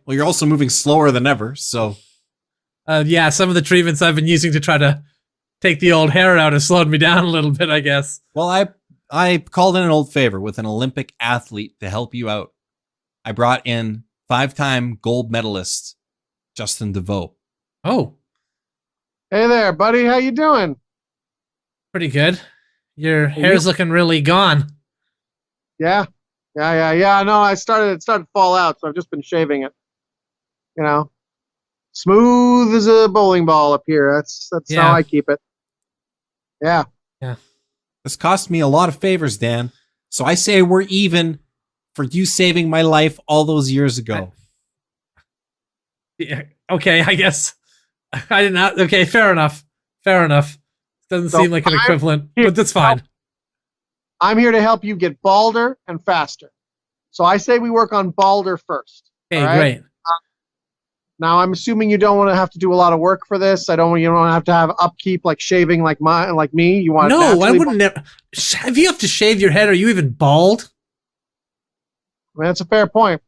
Well, you're also moving slower than ever, so... Yeah, some of the treatments I've been using to try to take the old hair out has slowed me down a little bit, I guess. Well, I called in an old favor with an Olympic athlete to help you out. I brought in 5-time gold medalist Justin DeVoe. Oh, Hey there, buddy. How you doing? pretty good. Your hair's looking really gone. Yeah. No, it started to fall out, so I've just been shaving it. Smooth as a bowling ball up here. That's Yeah. how I keep it. Yeah. This cost me a lot of favors, Dan. So I say we're even for you saving my life all those years ago. Yeah, okay, I guess. I did not. Okay, fair enough. Doesn't So seem like an I'm equivalent, here but that's to help. fine. I'm here to help you get balder and faster. So I say we work on balder first. Okay, all right? great. Now I'm assuming you don't want to have to do a lot of work for this. You don't have to have upkeep like shaving like me. You want No, I naturally wouldn't. If you have to shave your head, are you even bald? I mean, that's a fair point.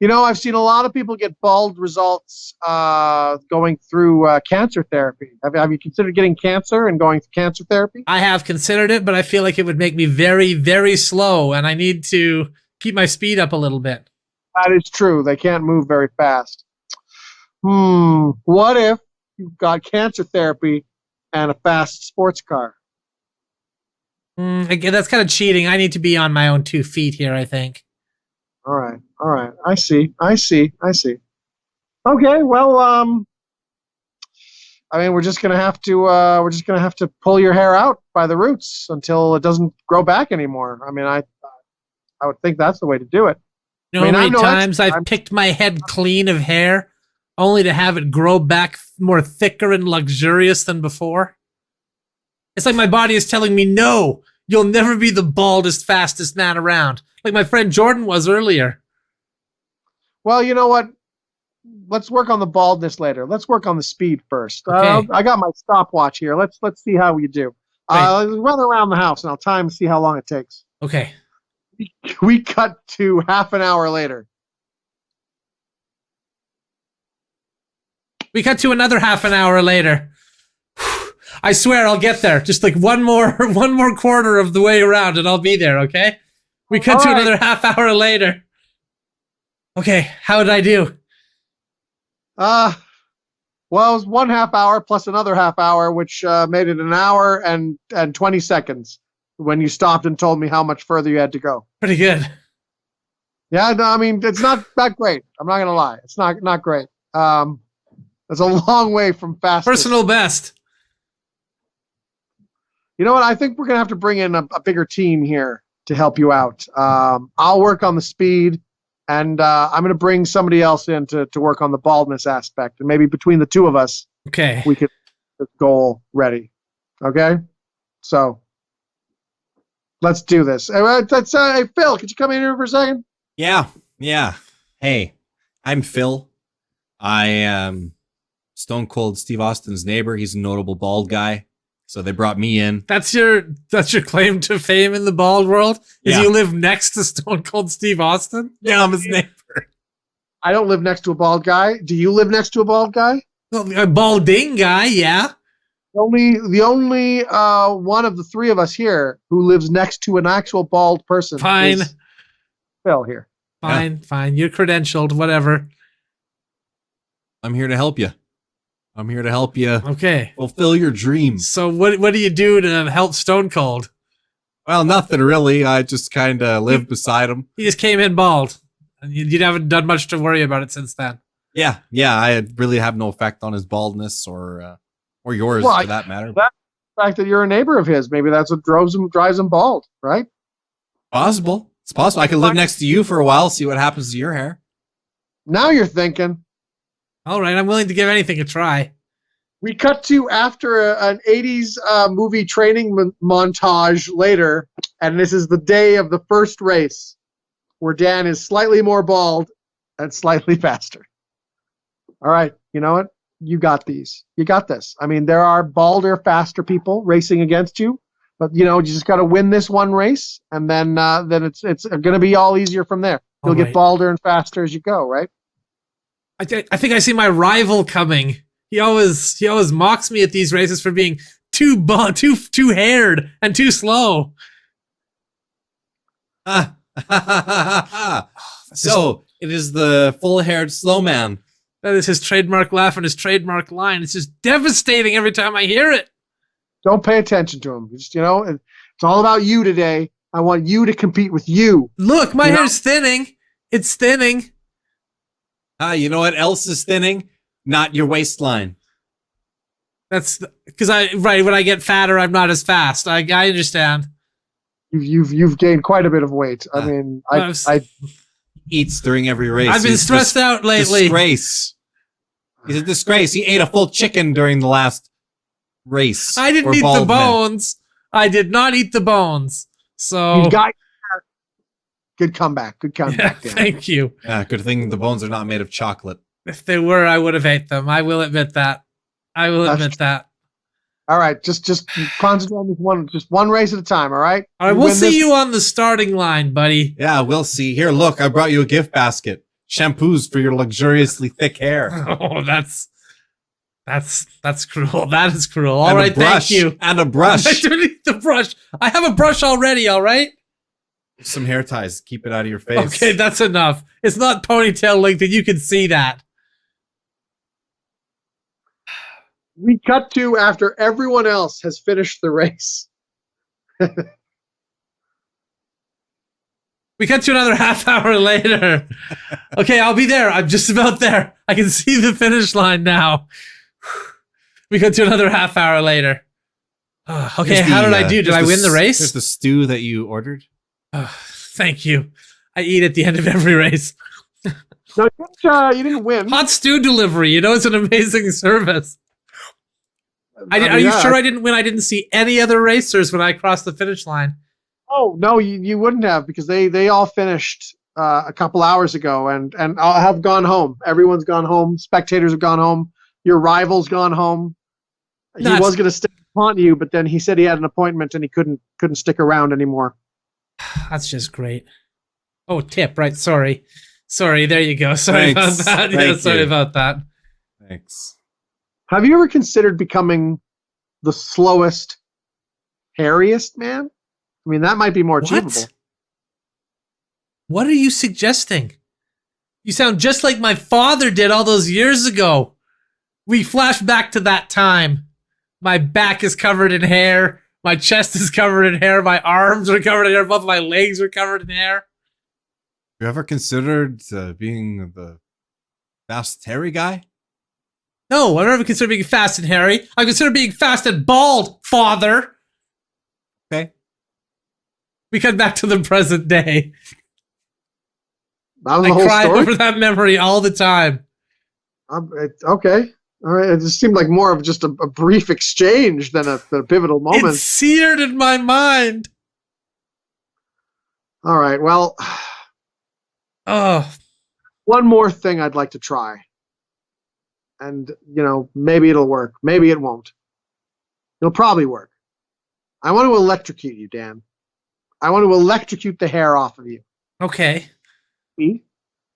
I've seen a lot of people get bald results going through cancer therapy. Have you considered getting cancer and going through cancer therapy? I have considered it, but I feel like it would make me very, very slow, and I need to keep my speed up a little bit. That is true. They can't move very fast. What if you've got cancer therapy and a fast sports car? Again, that's kind of cheating. I need to be on my own 2 feet here, I think. All right. I see. Okay. Well, I mean, we're just gonna have to pull your hair out by the roots until it doesn't grow back anymore. I mean, I would think that's the way to do it. You know I mean, how many I'm no times expert. I've picked my head clean of hair only to have it grow back more thicker and luxurious than before? It's like my body is telling me, no, you'll never be the baldest, fastest man around, like my friend Jordan was earlier. Well, you know what? Let's work on the baldness later. Let's work on the speed first. Okay. I got my stopwatch here. Let's see how you do. Right. Let's run around the house and I'll time and see how long it takes. Okay. We cut to half an hour later. We cut to another half an hour later. I swear I'll get there. Just like one more quarter of the way around and I'll be there, okay? We cut to another half hour later. Okay, how did I do? Well, it was 1 half hour plus another half hour, which made it an hour and 20 seconds when you stopped and told me how much further you had to go. Pretty good. Yeah, no, I mean, it's not that great. I'm not going to lie. It's not great. It's a long way from fast. Personal best. You know what? I think we're going to have to bring in a bigger team here to help you out. I'll work on the speed, and I'm going to bring somebody else in to work on the baldness aspect. And maybe between the two of us, Okay. we could get the goal ready. Okay? So, let's do this. Hey, Phil, could you come in here for a second? Yeah. Hey, I'm Phil. I am Stone Cold Steve Austin's neighbor. He's a notable bald guy. So they brought me in. That's your claim to fame in the bald world? Is Yeah. you live next to Stone Cold Steve Austin? Yeah, I'm his neighbor. I don't live next to a bald guy. Do you live next to a bald guy? Well, a balding guy, yeah. The only one of the three of us here who lives next to an actual bald person Fine. is Phil here. Fine. You're credentialed, whatever. I'm here to help you. I'm here to help you Okay. fulfill your dreams. So what do you do to help Stone Cold? Well, nothing really. I just kind of live beside him. He just came in bald. And you haven't done much to worry about it since then. Yeah. I really have no effect on his baldness or yours Well, for that matter. The fact that you're a neighbor of his, maybe that's what drives him bald, right? Possible. It's possible. I could live next to you for a while, see what happens to your hair. Now you're thinking. All right, I'm willing to give anything a try. We cut to after an 80s movie training montage later, and this is the day of the first race, where Dan is slightly more bald and slightly faster. All right, you know what? You got these. You got this. I mean, there are balder, faster people racing against you, but you just got to win this one race, and then it's going to be all easier from there. You'll All get right. balder and faster as you go, right? I think I see my rival coming. He always mocks me at these races for being too haired and too slow. So it is the full-haired slow man. That is his trademark laugh and his trademark line. It's just devastating every time I hear it. Don't pay attention to him. Just, it's all about you today. I want you to compete with you. Look, my You know- hair's thinning. It's thinning. You know what else is thinning? Not your waistline. That's because when I get fatter, I'm not as fast. I understand. You've gained quite a bit of weight. I mean, I Eats during every race. I've been He's stressed out lately. Disgrace. He's a disgrace. He ate a full chicken during the last race. I didn't for eat the bald men. bones. I did not eat the bones. So you got good comeback. Good yeah, comeback. Dan. thank you. Yeah, good thing the bones are not made of chocolate. If they were, I would have ate them. I will admit that. I will That's admit that. All right, just concentrate on this one, just one race at a time. All right. All right, You we'll win see this- you on the starting line, buddy. Yeah, we'll see. Here, look, I brought you a gift basket. Shampoos for your luxuriously thick hair. Oh, that's cruel. That is cruel. All And a right, thank brush. you. And a I brush. don't need the brush. I have a brush already. All right. Some hair ties. Keep it out of your face. Okay, that's enough. It's not ponytail length, and you can see that. We cut to after everyone else has finished the race. We cut to another half hour later. Okay, I'll be there. I'm just about there. I can see the finish line now. We cut to another half hour later. Okay, Here's how the, did I do? Did I win the race? Here's the stew that you ordered. Thank you. I eat at the end of every race. No, you didn't win. Hot stew delivery. It's an amazing service. Are you yeah. sure I didn't win? I didn't see any other racers when I crossed the finish line. Oh no, you wouldn't have, because they all finished a couple hours ago, and I have gone home. Everyone's gone home. Spectators have gone home. Your rival's gone home. He That's- was going to stick on you, but then he said he had an appointment and he couldn't stick around anymore. That's just great. Oh, tip, right? Sorry. There you go. Sorry Thanks. about that. Thank Sorry you. about that. Thanks. Have you ever considered becoming the slowest, hairiest man? I mean, that might be more achievable. What are you suggesting? You sound just like my father did all those years ago. We flash back to that time. My back is covered in hair. My chest is covered in hair. My arms are covered in hair. Both my legs are covered in hair. You ever considered being the fast hairy guy? No, I've never considered being fast and hairy. I consider being fast and bald, father. Okay. We cut back to the present day. That was I the whole cry story. over that memory all the time. Okay. All right. It just seemed like more of just a brief exchange than a pivotal moment. It's seared in my mind. All right. Well, Oh, one more thing I'd like to try. And, maybe it'll work. Maybe it won't. It'll probably work. I want to electrocute you, Dan. I want to electrocute the hair off of you. okay.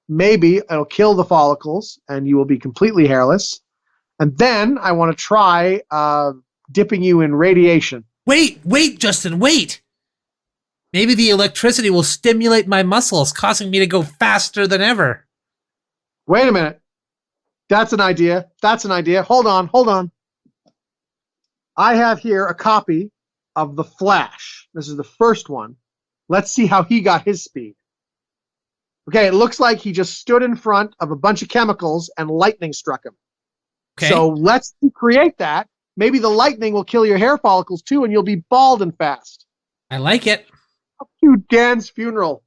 Maybe it'll kill the follicles and you will be completely hairless. And then I want to try dipping you in radiation. Wait, Justin, wait. Maybe the electricity will stimulate my muscles, causing me to go faster than ever. Wait a minute. That's an idea. Hold on. I have here a copy of The Flash. This is the first one. Let's see how he got his speed. Okay, it looks like he just stood in front of a bunch of chemicals and lightning struck him. Okay. So let's create that. Maybe the lightning will kill your hair follicles too, and you'll be bald and fast. I like it. Up to Dan's funeral.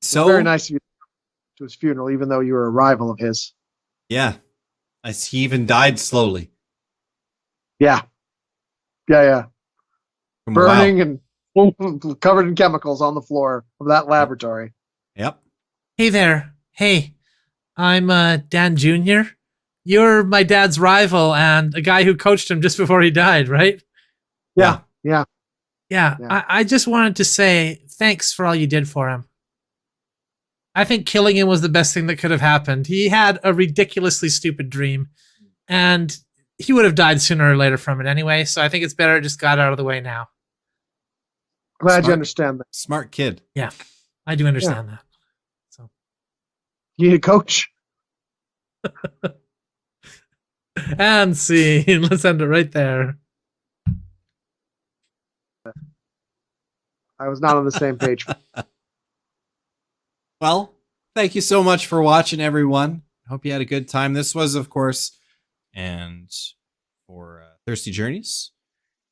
So Very nice of you to his funeral, even though you were a rival of his. yeah, as he even died slowly. Yeah. From Burning and covered in chemicals on the floor of that laboratory. Yep. Hey there. Hey, I'm Dan Jr. You're my dad's rival and a guy who coached him just before he died, right? Yeah. Yeah. Yeah. I just wanted to say thanks for all you did for him. I think killing him was the best thing that could have happened. He had a ridiculously stupid dream, and he would have died sooner or later from it anyway, so I think it's better it just got out of the way now. Glad you Smart. understand that. Smart kid. Yeah, I do understand that. So, You need a coach. and scene. Let's end it right there. I was not on the same page. Well, thank you so much for watching, everyone. Hope you had a good time. This was, of course, and for Thirsty Journeys,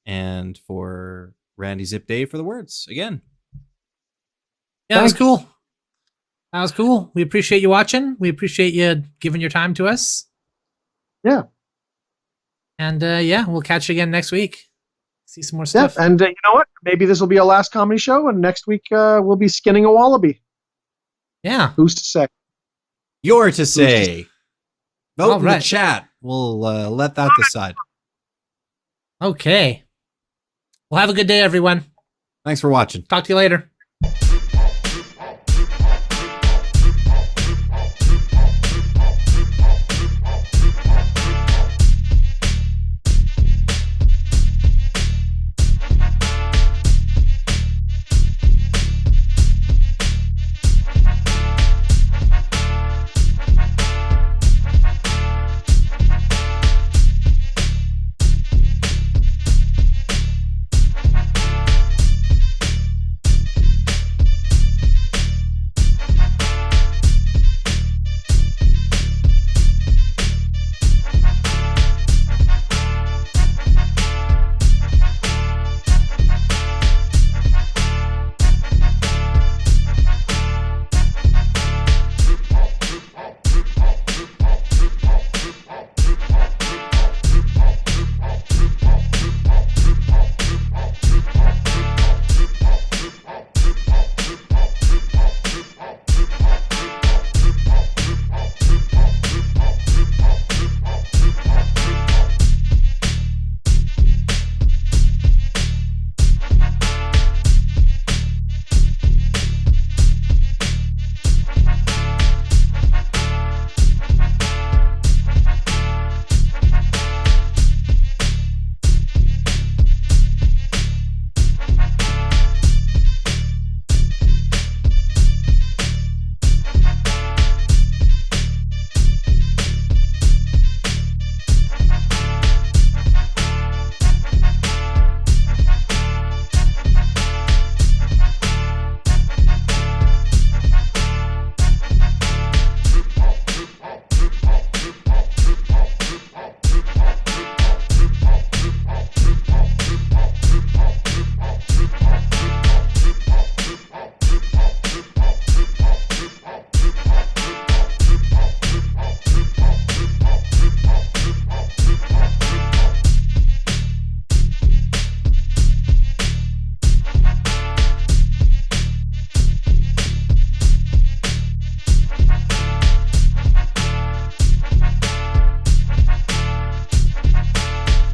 and for Randy Zip Day for the words again. Yeah, that was cool. That was cool. We appreciate you watching. We appreciate you giving your time to us. Yeah. And we'll catch you again next week. See some more Yeah. stuff. And you know what? Maybe this will be our last comedy show, and next week we'll be skinning a wallaby. Yeah. Who's to say? You're to say. Vote All in the right. chat. We'll let that decide. Okay. Well, have a good day, everyone. Thanks for watching. Talk to you later.